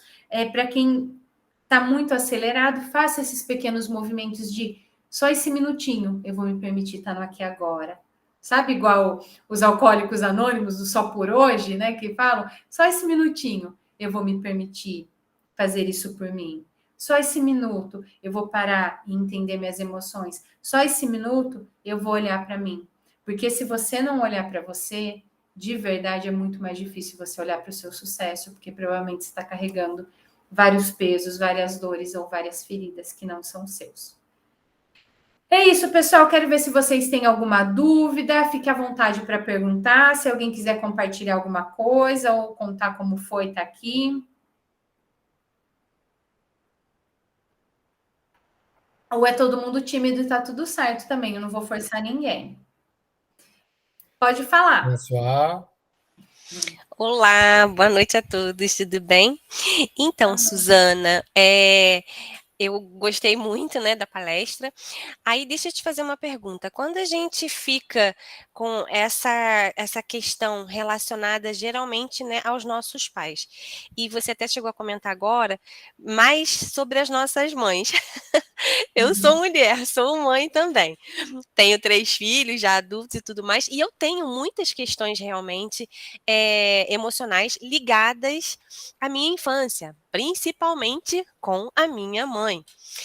para quem está muito acelerado, faça esses pequenos movimentos de só esse minutinho eu vou me permitir estar no aqui agora. Sabe, igual os alcoólicos anônimos do Só por Hoje, né? Que falam, só esse minutinho eu vou me permitir fazer isso por mim. Só esse minuto eu vou parar e entender minhas emoções. Só esse minuto eu vou olhar para mim. Porque se você não olhar para você, de verdade é muito mais difícil você olhar para o seu sucesso, porque provavelmente você está carregando vários pesos, várias dores ou várias feridas que não são seus. É isso, pessoal. Quero ver se vocês têm alguma dúvida. Fique à vontade para perguntar. Se alguém quiser compartilhar alguma coisa ou contar como foi estar aqui. Ou é todo mundo tímido e está tudo certo também. Eu não vou forçar ninguém. Pode falar. Pessoal. Olá, boa noite a todos, tudo bem? Então, Suzana, eu gostei muito, né, da palestra. Aí deixa eu te fazer uma pergunta. Quando a gente fica com essa questão relacionada geralmente, né, aos nossos pais, e você até chegou a comentar agora mais sobre as nossas mães. Eu sou mulher, sou mãe também. Tenho 3 filhos já adultos e tudo mais, e eu tenho muitas questões realmente emocionais ligadas à minha infância, principalmente com a minha mãe.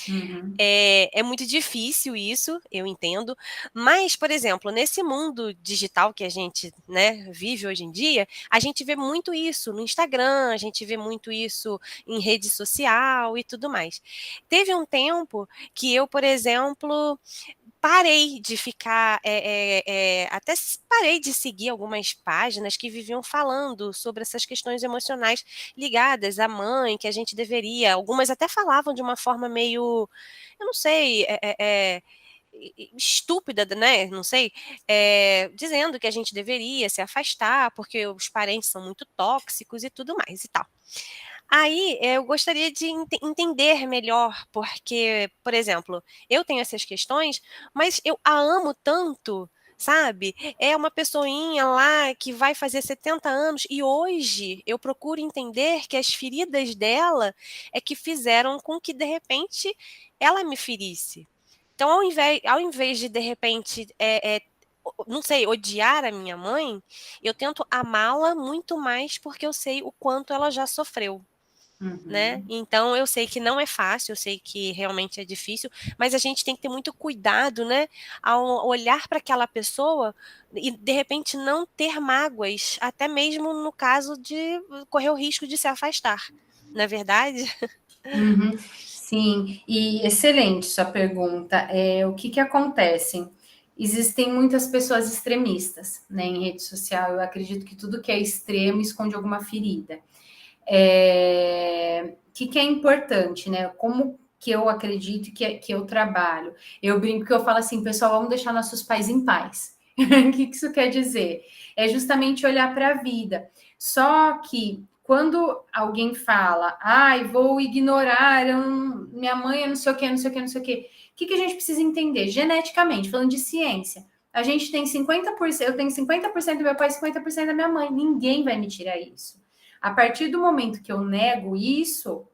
Uhum. É muito difícil isso, eu entendo, mas, por exemplo, nesse mundo digital que a gente, né, vive hoje em dia, a gente vê muito isso no Instagram, a gente vê muito isso em rede social e tudo mais. Teve um tempo que eu, por exemplo, parei de ficar, até parei de seguir algumas páginas que viviam falando sobre essas questões emocionais ligadas à mãe, que a gente deveria, algumas até falavam de uma forma meio, eu não sei, estúpida, né? Não sei, dizendo que a gente deveria se afastar porque os parentes são muito tóxicos e tudo mais e tal. Aí eu gostaria de entender melhor, porque, por exemplo, eu tenho essas questões, mas eu a amo tanto, sabe? É uma pessoinha lá que vai fazer 70 anos e hoje eu procuro entender que as feridas dela é que fizeram com que, de repente, ela me ferisse. Então, ao invés de repente, não sei, odiar a minha mãe, eu tento amá-la muito mais porque eu sei o quanto ela já sofreu. Né? Uhum. Então eu sei que não é fácil, eu sei que realmente é difícil, mas a gente tem que ter muito cuidado, né, ao olhar para aquela pessoa e de repente não ter mágoas, até mesmo no caso de correr o risco de se afastar. Não é verdade? Uhum. Sim, e excelente sua pergunta. O que acontece? Existem muitas pessoas extremistas, né, em rede social. Eu acredito que tudo que é extremo esconde alguma ferida. Que é importante, né? Como que eu acredito que eu trabalho? Eu brinco que eu falo assim, pessoal, vamos deixar nossos pais em paz. O que isso quer dizer? É justamente olhar para a vida. Só que quando alguém fala, ai, vou ignorar, minha mãe é não sei o que, não sei o que, não sei o que, o que a gente precisa entender? Geneticamente, falando de ciência, a gente tem 50%, eu tenho 50% do meu pai e 50% da minha mãe. Ninguém vai me tirar isso. A partir do momento que eu nego isso,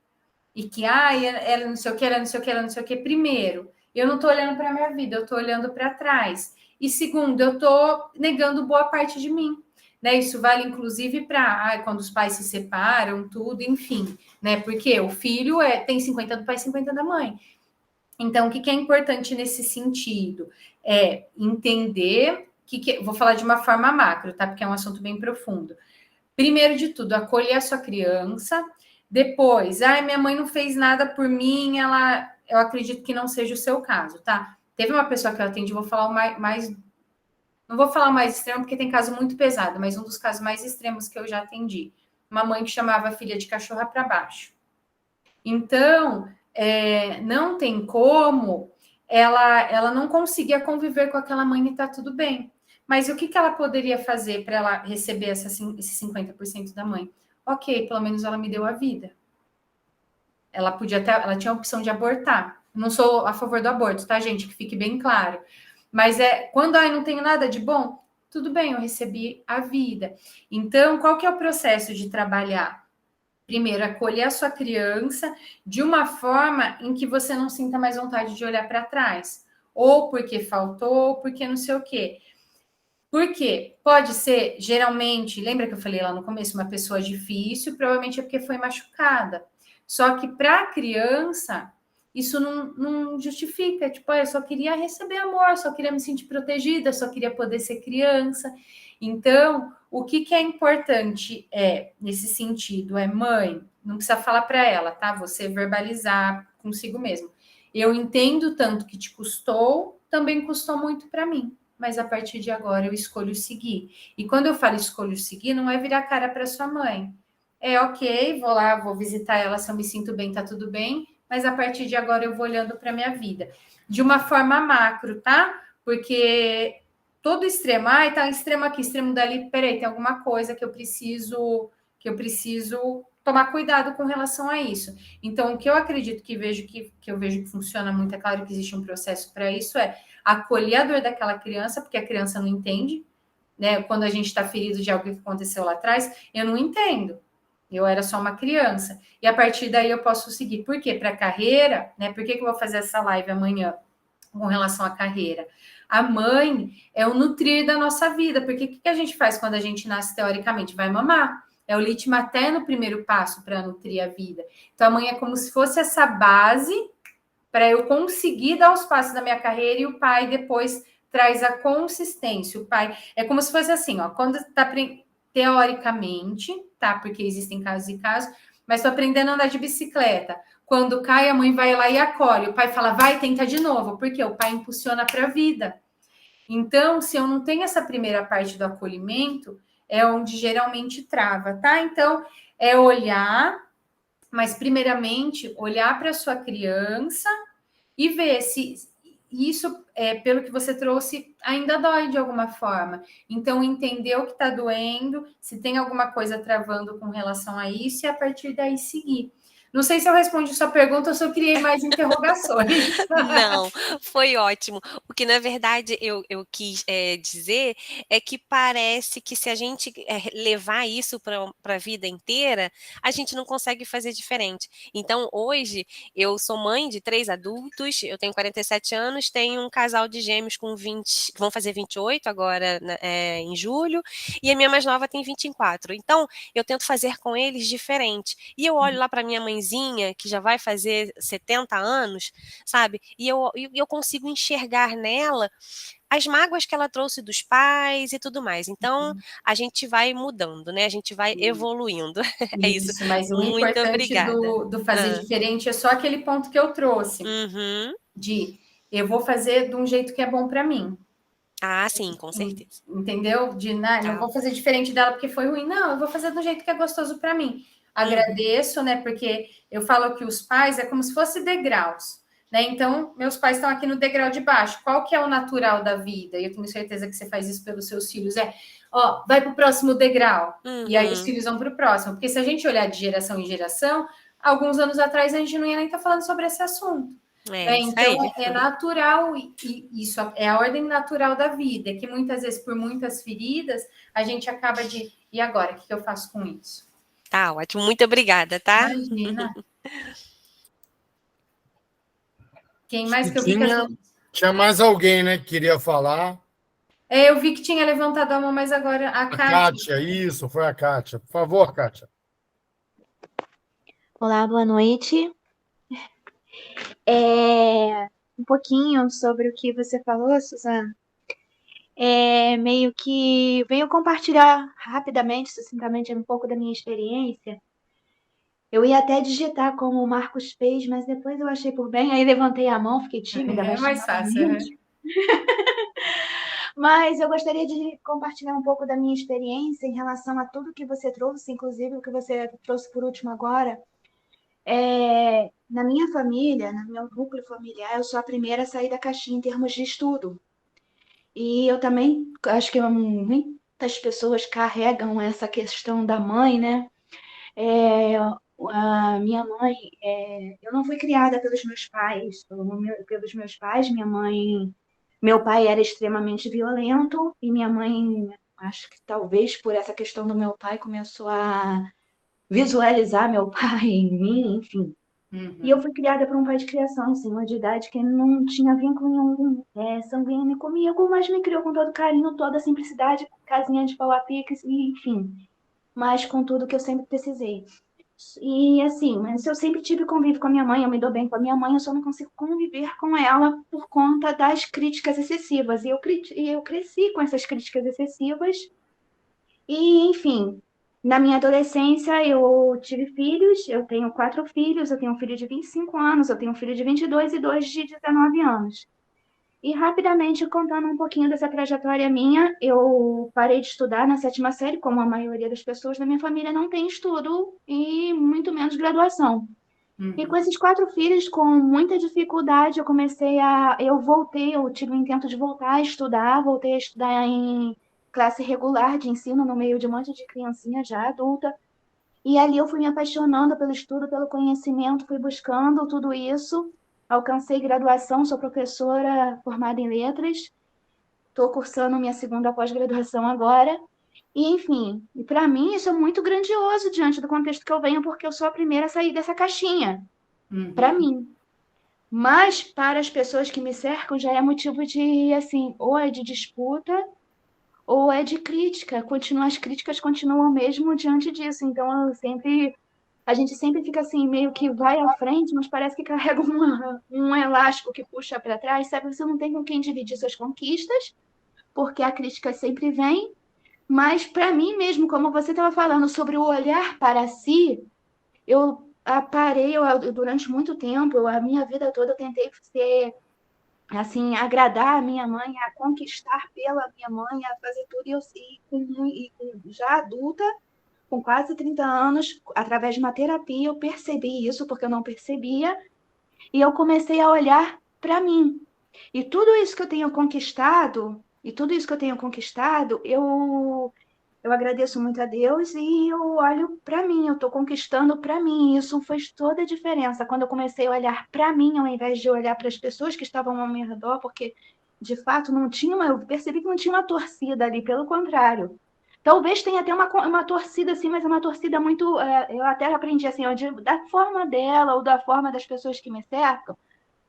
e que, ela não sei o que, ela não sei o que, ela não sei o que, primeiro, eu não estou olhando para a minha vida, eu estou olhando para trás. E segundo, eu estou negando boa parte de mim. Né? Isso vale, inclusive, para quando os pais se separam, tudo, enfim. Né? Porque o filho tem 50 do pai e 50 da mãe. Então, o que é importante nesse sentido? É entender vou falar de uma forma macro, tá? Porque é um assunto bem profundo. Primeiro de tudo, acolher a sua criança. Depois, minha mãe não fez nada por mim, eu acredito que não seja o seu caso, tá? Teve uma pessoa que eu atendi, vou falar mais, não vou falar o mais extremo, porque tem caso muito pesado, mas um dos casos mais extremos que eu já atendi. Uma mãe que chamava a filha de cachorra para baixo. Então, não tem como ela não conseguia conviver com aquela mãe e tá tudo bem. Mas o que ela poderia fazer para ela receber esse 50% da mãe? Ok, pelo menos ela me deu a vida. Ela ela tinha a opção de abortar. Não sou a favor do aborto, tá, gente? Que fique bem claro. Mas quando não tenho nada de bom, tudo bem, eu recebi a vida. Então, qual que é o processo de trabalhar? Primeiro, acolher a sua criança de uma forma em que você não sinta mais vontade de olhar para trás. Ou porque faltou, ou porque não sei o quê. Por quê? Pode ser, geralmente, lembra que eu falei lá no começo, uma pessoa difícil, provavelmente é porque foi machucada. Só que para a criança, isso não justifica. Tipo, eu só queria receber amor, só queria me sentir protegida, só queria poder ser criança. Então, o que é importante nesse sentido, mãe, não precisa falar para ela, tá? Você verbalizar consigo mesmo. Eu entendo tanto que te custou, também custou muito para mim. Mas a partir de agora eu escolho seguir. E quando eu falo escolho seguir, não é virar cara para sua mãe. Ok, vou lá, vou visitar ela, se eu me sinto bem, tá tudo bem, mas a partir de agora eu vou olhando para minha vida. De uma forma macro, tá? Porque todo extremo, tá extremo aqui, extremo dali, peraí, tem alguma coisa que eu preciso tomar cuidado com relação a isso. Então, o que eu acredito que eu vejo que funciona muito, é claro que existe um processo para isso, acolher a dor daquela criança, porque a criança não entende, né? Quando a gente está ferido de algo que aconteceu lá atrás, eu não entendo. Eu era só uma criança. E a partir daí eu posso seguir. Por quê? Para a carreira, né? Por que eu vou fazer essa live amanhã com relação à carreira? A mãe é o nutrir da nossa vida. Porque o que a gente faz quando a gente nasce teoricamente? Vai mamar. É o leite materno o primeiro passo para nutrir a vida. Então a mãe é como se fosse essa base para eu conseguir dar os passos da minha carreira, e o pai depois traz a consistência. O pai é como se fosse assim, ó, quando está teoricamente, tá? Porque existem casos e casos, mas estou aprendendo a andar de bicicleta. Quando cai, a mãe vai lá e acolhe. O pai fala, vai, tenta de novo, porque o pai impulsiona para a vida. Então, se eu não tenho essa primeira parte do acolhimento, é onde geralmente trava, tá? Então, é olhar, mas primeiramente olhar para a sua criança e ver se isso, pelo que você trouxe, ainda dói de alguma forma. Então, entender o que está doendo, se tem alguma coisa travando com relação a isso, e a partir daí seguir. Não sei se eu respondi sua pergunta ou se eu criei mais interrogações. Não, foi ótimo. O que, na verdade, eu quis dizer é que parece que se a gente levar isso para a vida inteira, a gente não consegue fazer diferente. Então, hoje, eu sou mãe de 3 adultos, eu tenho 47 anos, tenho um casal de gêmeos com 20, que vão fazer 28 agora em julho, e a minha mais nova tem 24. Então, eu tento fazer com eles diferente. E eu olho lá para minha mãezinha, que já vai fazer 70 anos, sabe? E eu consigo enxergar nela as mágoas que ela trouxe dos pais e tudo mais. Então, a gente vai mudando, né? A gente vai evoluindo. É isso. Mas o Muito importante obrigada. do fazer diferente é só aquele ponto que eu trouxe. Uhum. De eu vou fazer de um jeito que é bom para mim. Ah, sim, com certeza. Entendeu? Não vou fazer diferente dela porque foi ruim. Não, eu vou fazer do jeito que é gostoso para mim. Agradeço, né? Porque eu falo que os pais é como se fosse degraus, né? Então, meus pais estão aqui no degrau de baixo. Qual que é o natural da vida? E eu tenho certeza que você faz isso pelos seus filhos. Vai para o próximo degrau. E aí os filhos vão para o próximo. Porque se a gente olhar de geração em geração, alguns anos atrás a gente não ia nem estar falando sobre esse assunto. Então, é natural, e isso é a ordem natural da vida, que muitas vezes, por muitas feridas, a gente acaba de, e agora, o que eu faço com isso? Tá ótimo, muito obrigada, tá? Imagina. Quem mais que eu vi Tinha mais alguém, né, que queria falar. Eu vi que tinha levantado a mão, mas agora a Kátia, isso, foi a Kátia. Por favor, Kátia. Olá, boa noite. Um pouquinho sobre o que você falou, Suzana. Meio que venho compartilhar rapidamente, sucintamente, um pouco da minha experiência. Eu ia até digitar como o Marcos fez, mas depois eu achei por bem, aí levantei a mão, fiquei tímida. É mais fácil, né? Mas eu gostaria de compartilhar um pouco da minha experiência em relação a tudo que você trouxe, inclusive o que você trouxe por último agora. Na minha família, no meu núcleo familiar, eu sou a primeira a sair da caixinha em termos de estudo. E eu também acho que muitas pessoas carregam essa questão da mãe, né? A minha mãe, eu não fui criada pelos meus pais, pelos meus pais. Meu pai era extremamente violento e minha mãe, acho que talvez por essa questão do meu pai, começou a visualizar meu pai em mim, enfim. E eu fui criada por um pai de criação, senhor de idade, que não tinha vínculo nenhum sanguíneo comigo, mas me criou com todo carinho, toda a simplicidade, casinha de pau a pique, enfim. Mas com tudo que eu sempre precisei. E assim, mas eu sempre tive convívio com a minha mãe, eu me dou bem com a minha mãe, eu só não consigo conviver com ela por conta das críticas excessivas. E eu cresci com essas críticas excessivas. E, enfim, na minha adolescência, eu tive filhos, eu tenho 4 filhos, eu tenho um filho de 25 anos, eu tenho um filho de 22 e 2 de 19 anos. E rapidamente, contando um pouquinho dessa trajetória minha, eu parei de estudar na 7ª série, como a maioria das pessoas da minha família não tem estudo e muito menos graduação. E com esses 4 filhos, com muita dificuldade, eu tive o intento de voltar a estudar, voltei a estudar em classe regular de ensino no meio de um monte de criancinha já adulta. E ali eu fui me apaixonando pelo estudo, pelo conhecimento, fui buscando tudo isso. Alcancei graduação, sou professora formada em letras. Estou cursando minha 2ª pós-graduação agora. E, enfim, para mim isso é muito grandioso diante do contexto que eu venho, porque eu sou a primeira a sair dessa caixinha. Para mim. Mas para as pessoas que me cercam já é motivo de, assim, ou é de disputa ou é de crítica. As críticas continuam mesmo diante disso. Então, a gente sempre fica assim, meio que vai à frente, mas parece que carrega um elástico que puxa para trás, sabe? Você não tem com quem dividir suas conquistas, porque a crítica sempre vem. Mas, para mim mesmo, como você estava falando sobre o olhar para si, eu parei, durante muito tempo, a minha vida toda eu tentei ser, assim, agradar a minha mãe, a conquistar pela minha mãe, a fazer tudo, já adulta, com quase 30 anos, através de uma terapia, eu percebi isso, porque eu não percebia, e eu comecei a olhar para mim. E tudo isso que eu tenho conquistado, eu agradeço muito a Deus e eu olho para mim, eu estou conquistando para mim. Isso fez toda a diferença quando eu comecei a olhar para mim, ao invés de olhar para as pessoas que estavam ao meu redor, porque de fato não tinha eu percebi que não tinha uma torcida ali, pelo contrário. Talvez tenha até uma torcida assim, mas é uma torcida muito. Eu até aprendi assim, da forma dela ou da forma das pessoas que me cercam,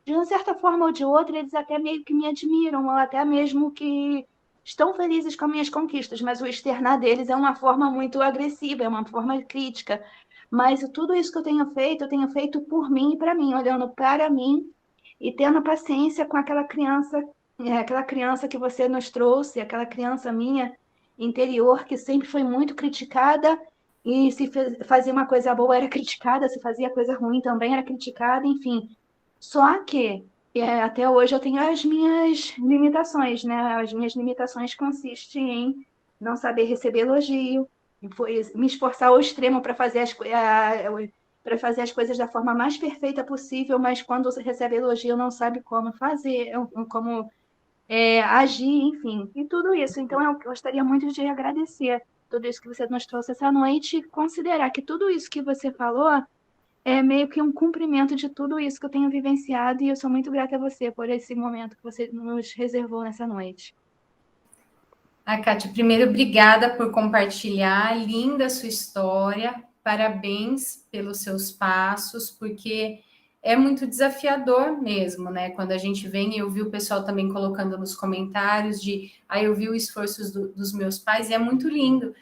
de uma certa forma ou de outra, eles até meio que me admiram, ou até mesmo que estão felizes com as minhas conquistas, mas o externar deles é uma forma muito agressiva, é uma forma crítica. Mas tudo isso que eu tenho feito por mim e para mim, olhando para mim e tendo paciência com aquela criança que você nos trouxe, aquela criança minha interior que sempre foi muito criticada e se fazia uma coisa boa era criticada, se fazia coisa ruim também era criticada, enfim. Só que até hoje eu tenho as minhas limitações, né? As minhas limitações consistem em não saber receber elogio, me esforçar ao extremo para para fazer as coisas da forma mais perfeita possível, mas quando você recebe elogio não sabe como fazer, como agir, enfim, e tudo isso. Então eu gostaria muito de agradecer tudo isso que você nos trouxe essa noite e considerar que tudo isso que você falou é meio que um cumprimento de tudo isso que eu tenho vivenciado, e eu sou muito grata a você por esse momento que você nos reservou nessa noite. Kátia, primeiro, obrigada por compartilhar, linda a sua história, parabéns pelos seus passos, porque é muito desafiador mesmo, né? Quando a gente vem, eu vi o pessoal também colocando nos comentários eu vi o esforço dos meus pais, e é muito lindo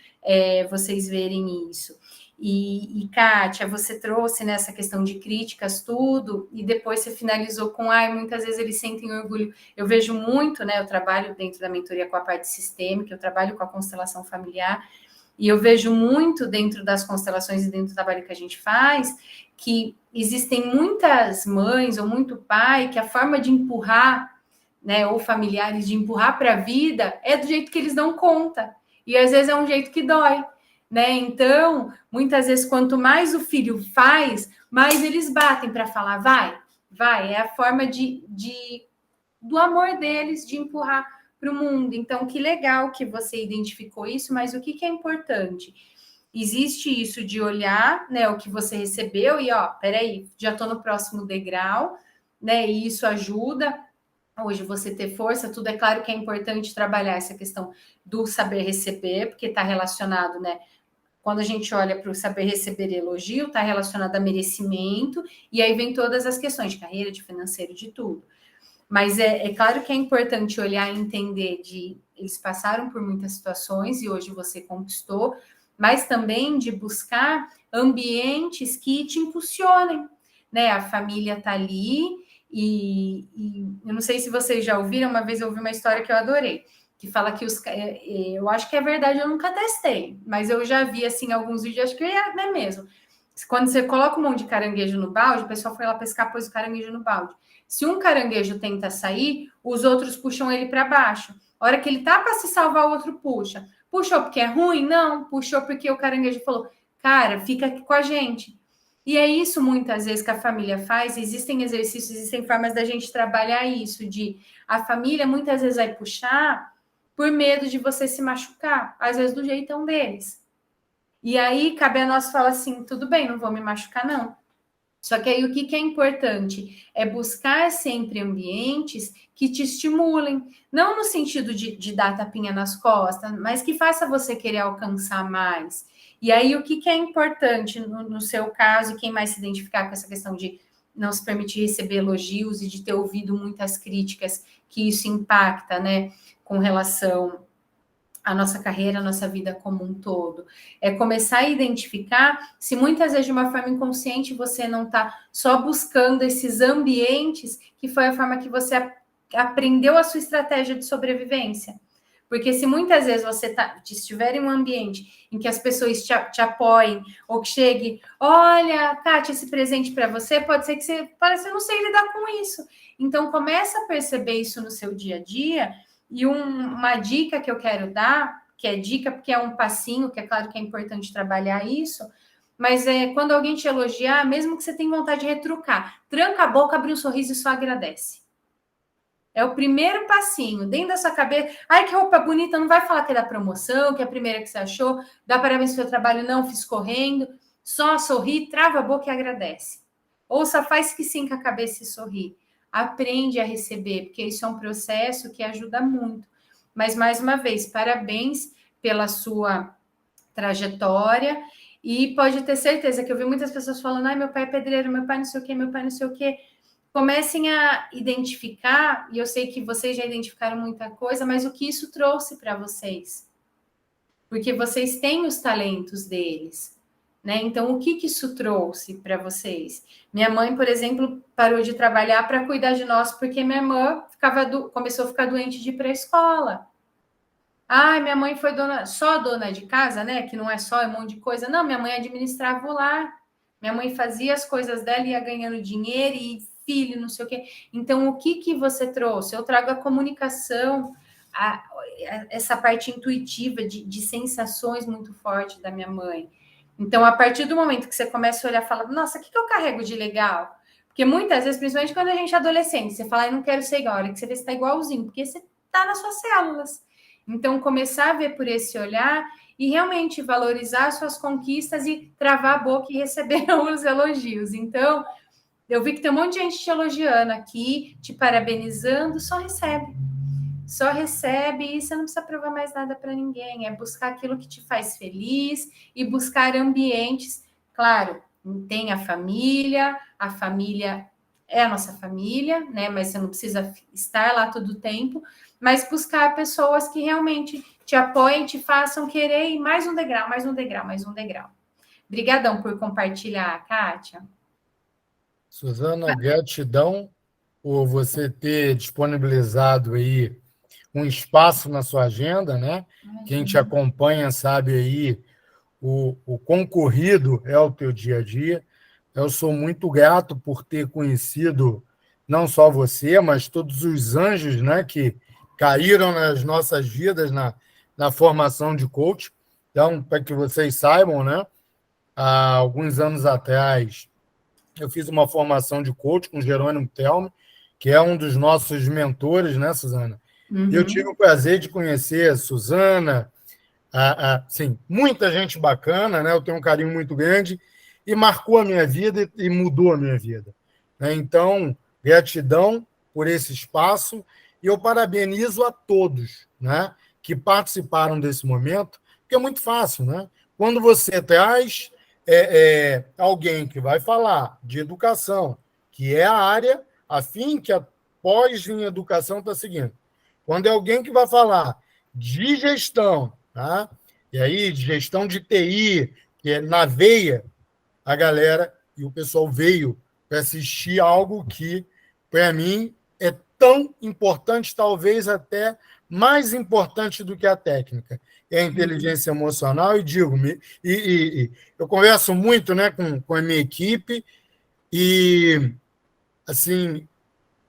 vocês verem isso. E Kátia, você trouxe nessa questão de críticas, tudo, e depois você finalizou com, muitas vezes eles sentem orgulho. Eu vejo muito, né? Eu trabalho dentro da mentoria com a parte sistêmica, eu trabalho com a constelação familiar, e eu vejo muito dentro das constelações e dentro do trabalho que a gente faz, que existem muitas mães ou muito pai que a forma de empurrar, né, ou familiares de empurrar para a vida é do jeito que eles dão conta. E às vezes é um jeito que dói, né? Então, muitas vezes, quanto mais o filho faz, mais eles batem para falar, vai. É a forma do amor deles de empurrar para o mundo. Então, que legal que você identificou isso, mas o que é importante? Existe isso de olhar, né, o que você recebeu e, peraí, já estou no próximo degrau, né, e isso ajuda hoje você ter força, tudo. É claro que é importante trabalhar essa questão do saber receber, porque está relacionado, né, quando a gente olha para o saber receber elogio, está relacionado a merecimento, e aí vem todas as questões de carreira, de financeiro, de tudo. Mas é claro que é importante olhar e entender eles passaram por muitas situações e hoje você conquistou, mas também de buscar ambientes que te impulsionem, né? A família está ali e eu não sei se vocês já ouviram, uma vez eu ouvi uma história que eu adorei, que fala que eu acho que é verdade, eu nunca testei, mas eu já vi assim alguns vídeos, acho que é mesmo. Quando você coloca um monte de caranguejo no balde, o pessoal foi lá pescar, pôs o caranguejo no balde. Se um caranguejo tenta sair, os outros puxam ele para baixo. A hora que ele tá para se salvar, o outro puxa. Puxou porque é ruim? Não. Puxou porque o caranguejo falou, cara, fica aqui com a gente. E é isso muitas vezes que a família faz. Existem exercícios, existem formas da gente trabalhar isso, a família muitas vezes vai puxar por medo de você se machucar, às vezes do jeitão deles. E aí cabe a nós falar assim, tudo bem, não vou me machucar não. Só que aí o que é importante é buscar sempre ambientes que te estimulem, não no sentido de dar tapinha nas costas, mas que faça você querer alcançar mais. E aí o que é importante no seu caso, quem mais se identificar com essa questão de não se permitir receber elogios e de ter ouvido muitas críticas, que isso impacta, né, com relação a nossa carreira, a nossa vida como um todo. É começar a identificar se muitas vezes de uma forma inconsciente você não está só buscando esses ambientes que foi a forma que você aprendeu a sua estratégia de sobrevivência. Porque se muitas vezes você estiver em um ambiente em que as pessoas te apoiem, ou que chegue, olha, Kátia, esse presente para você, pode ser que você não sei lidar com isso. Então, começa a perceber isso no seu dia a dia. E uma dica que eu quero dar, que é dica porque é um passinho, que é claro que é importante trabalhar isso, mas quando alguém te elogiar, mesmo que você tenha vontade de retrucar, tranca a boca, abre um sorriso e só agradece. É o primeiro passinho, dentro da sua cabeça. Ai, que roupa bonita, não vai falar que é da promoção, que é a primeira que você achou, dá parabéns pelo seu trabalho, não, fiz correndo. Só sorri, trava a boca e agradece. Ou só faz que sim com a cabeça e sorri. Aprende a receber, porque isso é um processo que ajuda muito. Mas, mais uma vez, parabéns pela sua trajetória. E pode ter certeza que eu vi muitas pessoas falando, ai, meu pai é pedreiro, meu pai não sei o quê, meu pai não sei o quê. Comecem a identificar, e eu sei que vocês já identificaram muita coisa, mas o que isso trouxe para vocês? Porque vocês têm os talentos deles, né? Então, o que isso trouxe para vocês? Minha mãe, por exemplo, parou de trabalhar para cuidar de nós, porque minha irmã começou a ficar doente de ir para a escola. Ah, minha mãe foi só dona de casa, né? Que não é só um monte de coisa. Não, minha mãe administrava o lar. Minha mãe fazia as coisas dela, ia ganhando dinheiro e filho, não sei o quê. Então, o que você trouxe? Eu trago a comunicação, essa parte intuitiva de sensações muito forte da minha mãe. Então, a partir do momento que você começa a olhar e fala, nossa, o que eu carrego de legal? Porque muitas vezes, principalmente quando a gente é adolescente, você fala, eu não quero ser igual, a hora que você vê se está igualzinho, porque você está nas suas células. Então, começar a ver por esse olhar e realmente valorizar suas conquistas e travar a boca e receber os elogios. Então, eu vi que tem um monte de gente te elogiando aqui, te parabenizando, só recebe. Só recebe e você não precisa provar mais nada para ninguém. É buscar aquilo que te faz feliz e buscar ambientes. Claro, tem a família é a nossa família, né? Mas você não precisa estar lá todo o tempo, mas buscar pessoas que realmente te apoiem, te façam querer ir mais um degrau, mais um degrau, mais um degrau. Obrigadão por compartilhar, Kátia. Suzana, gratidão por você ter disponibilizado aí um espaço na sua agenda, né? Quem te acompanha sabe aí o concorrido é o teu dia a dia. Eu sou muito grato por ter conhecido não só você, mas todos os anjos, né, que caíram nas nossas vidas na formação de coach. Então, para que vocês saibam, né, há alguns anos atrás, eu fiz uma formação de coach com Jerônimo Telme, que é um dos nossos mentores, né, Suzana? E eu tive o prazer de conhecer a Suzana, sim, muita gente bacana, né? Eu tenho um carinho muito grande e marcou a minha vida e mudou a minha vida, né? Então, gratidão por esse espaço e eu parabenizo a todos, né, que participaram desse momento, porque é muito fácil, né? Quando você traz alguém que vai falar de educação, que é a área afim que a pós em educação está seguindo. Quando é alguém que vai falar de gestão, tá? E aí, de gestão de TI, que é na veia, a galera e o pessoal veio para assistir algo que, para mim, é tão importante, talvez até mais importante do que a técnica. É a inteligência emocional, e digo, eu converso muito, né, com a minha equipe, e assim,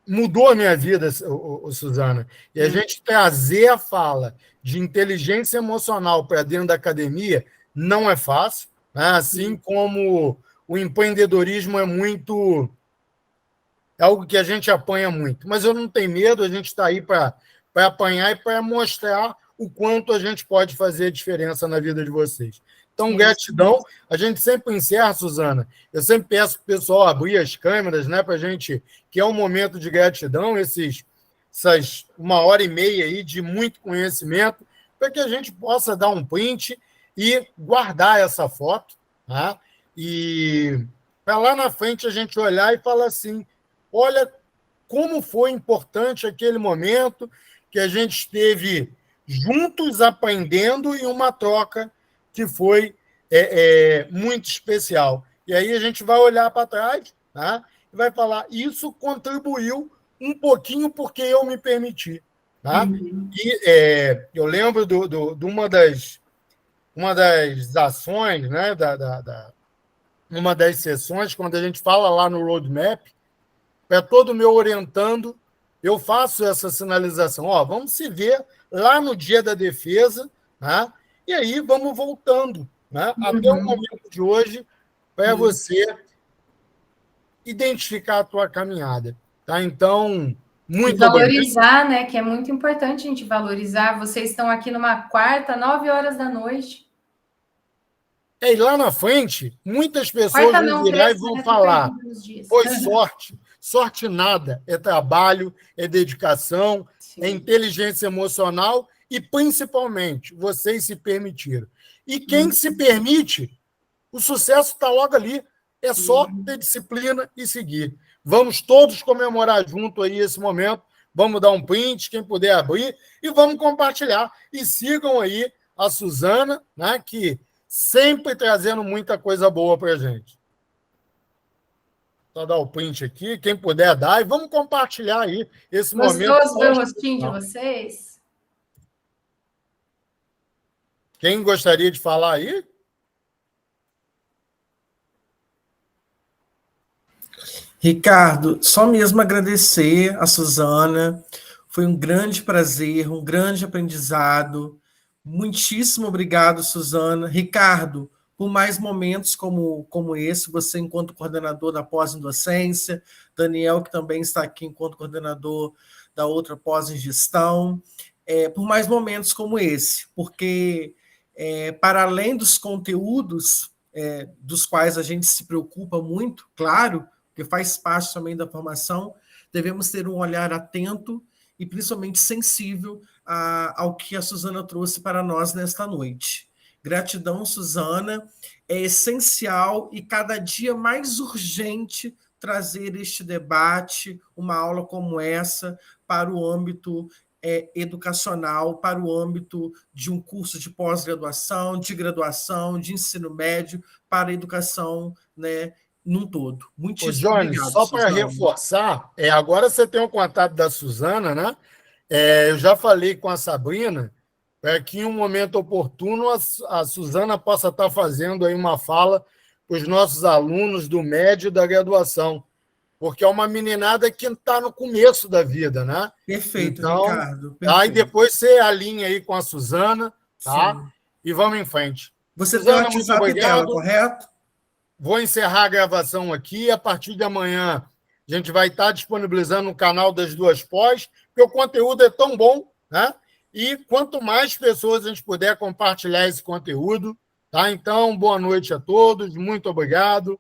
mudou a minha vida, Suzana. E a gente trazer a fala de inteligência emocional para dentro da academia não é fácil, né? Assim como o empreendedorismo é algo que a gente apanha muito. Mas eu não tenho medo, a gente está aí para apanhar e para mostrar o quanto a gente pode fazer diferença na vida de vocês. Então, gratidão. A gente sempre encerra, Suzana. Eu sempre peço para o pessoal abrir as câmeras, né, para a gente, que é um momento de gratidão, essas 1h30 aí de muito conhecimento, para que a gente possa dar um print e guardar essa foto, tá? E para lá na frente a gente olhar e falar assim, olha como foi importante aquele momento que a gente esteve juntos aprendendo e uma troca que foi muito especial. E aí a gente vai olhar para trás, tá? E vai falar, isso contribuiu um pouquinho porque eu me permiti. Tá? Uhum. E eu lembro de uma das ações, né, uma das sessões, quando a gente fala lá no roadmap, é todo meu orientando, eu faço essa sinalização. Ó, vamos se ver lá no dia da defesa, né? E aí vamos voltando, né? Até o momento de hoje, para você identificar a tua caminhada. Tá? Então, E muito obrigado. valorizar, né? Que é muito importante a gente valorizar. Vocês estão aqui numa quarta, 9 horas da noite. E lá na frente, muitas pessoas Quarta vão não, virar e terça, vão né? Tô falar: perdida nos dias. foi sorte. Sorte nada. É trabalho, é dedicação, é Sim. inteligência emocional e, principalmente, vocês se permitiram. E quem se permite, o sucesso está logo ali. É só ter disciplina e seguir. Vamos todos comemorar junto aí esse momento. Vamos dar um print, quem puder abrir, e vamos compartilhar. E sigam aí a Suzana, né, que sempre trazendo muita coisa boa para a gente. Só dar o print aqui, quem puder dar, e vamos compartilhar aí esse momento. Gostoso ver o rostinho de vocês? Quem gostaria de falar aí? Ricardo, só mesmo agradecer a Suzana. Foi um grande prazer, um grande aprendizado. Muitíssimo obrigado, Suzana. Ricardo, por mais momentos como esse, você enquanto coordenador da pós-docência, Daniel, que também está aqui enquanto coordenador da outra pós em gestão, por mais momentos como esse, porque para além dos conteúdos dos quais a gente se preocupa muito, claro, que faz parte também da formação, devemos ter um olhar atento e principalmente sensível ao que a Suzana trouxe para nós nesta noite. Gratidão, Suzana. É essencial e cada dia mais urgente trazer este debate, uma aula como essa, para o âmbito educacional, para o âmbito de um curso de pós-graduação, de graduação, de ensino médio, para a educação, né, num todo. Muitíssimo Johnny, obrigado, só para Suzana. reforçar, agora você tem o contato da Suzana, né? Eu já falei com a Sabrina, para que em um momento oportuno a Suzana possa estar fazendo aí uma fala para os nossos alunos do médio e da graduação, porque é uma meninada que está no começo da vida, né? Perfeito, Então, Ricardo. Perfeito. Aí depois você alinha aí com a Suzana, tá? Sim. E vamos em frente. Você Suzana, tem o muito WhatsApp dela, obrigado. correto? Vou encerrar a gravação aqui. A partir de amanhã, a gente vai estar disponibilizando no canal das duas pós, porque o conteúdo é tão bom, né? E quanto mais pessoas a gente puder compartilhar esse conteúdo, tá? Então, boa noite a todos, muito obrigado.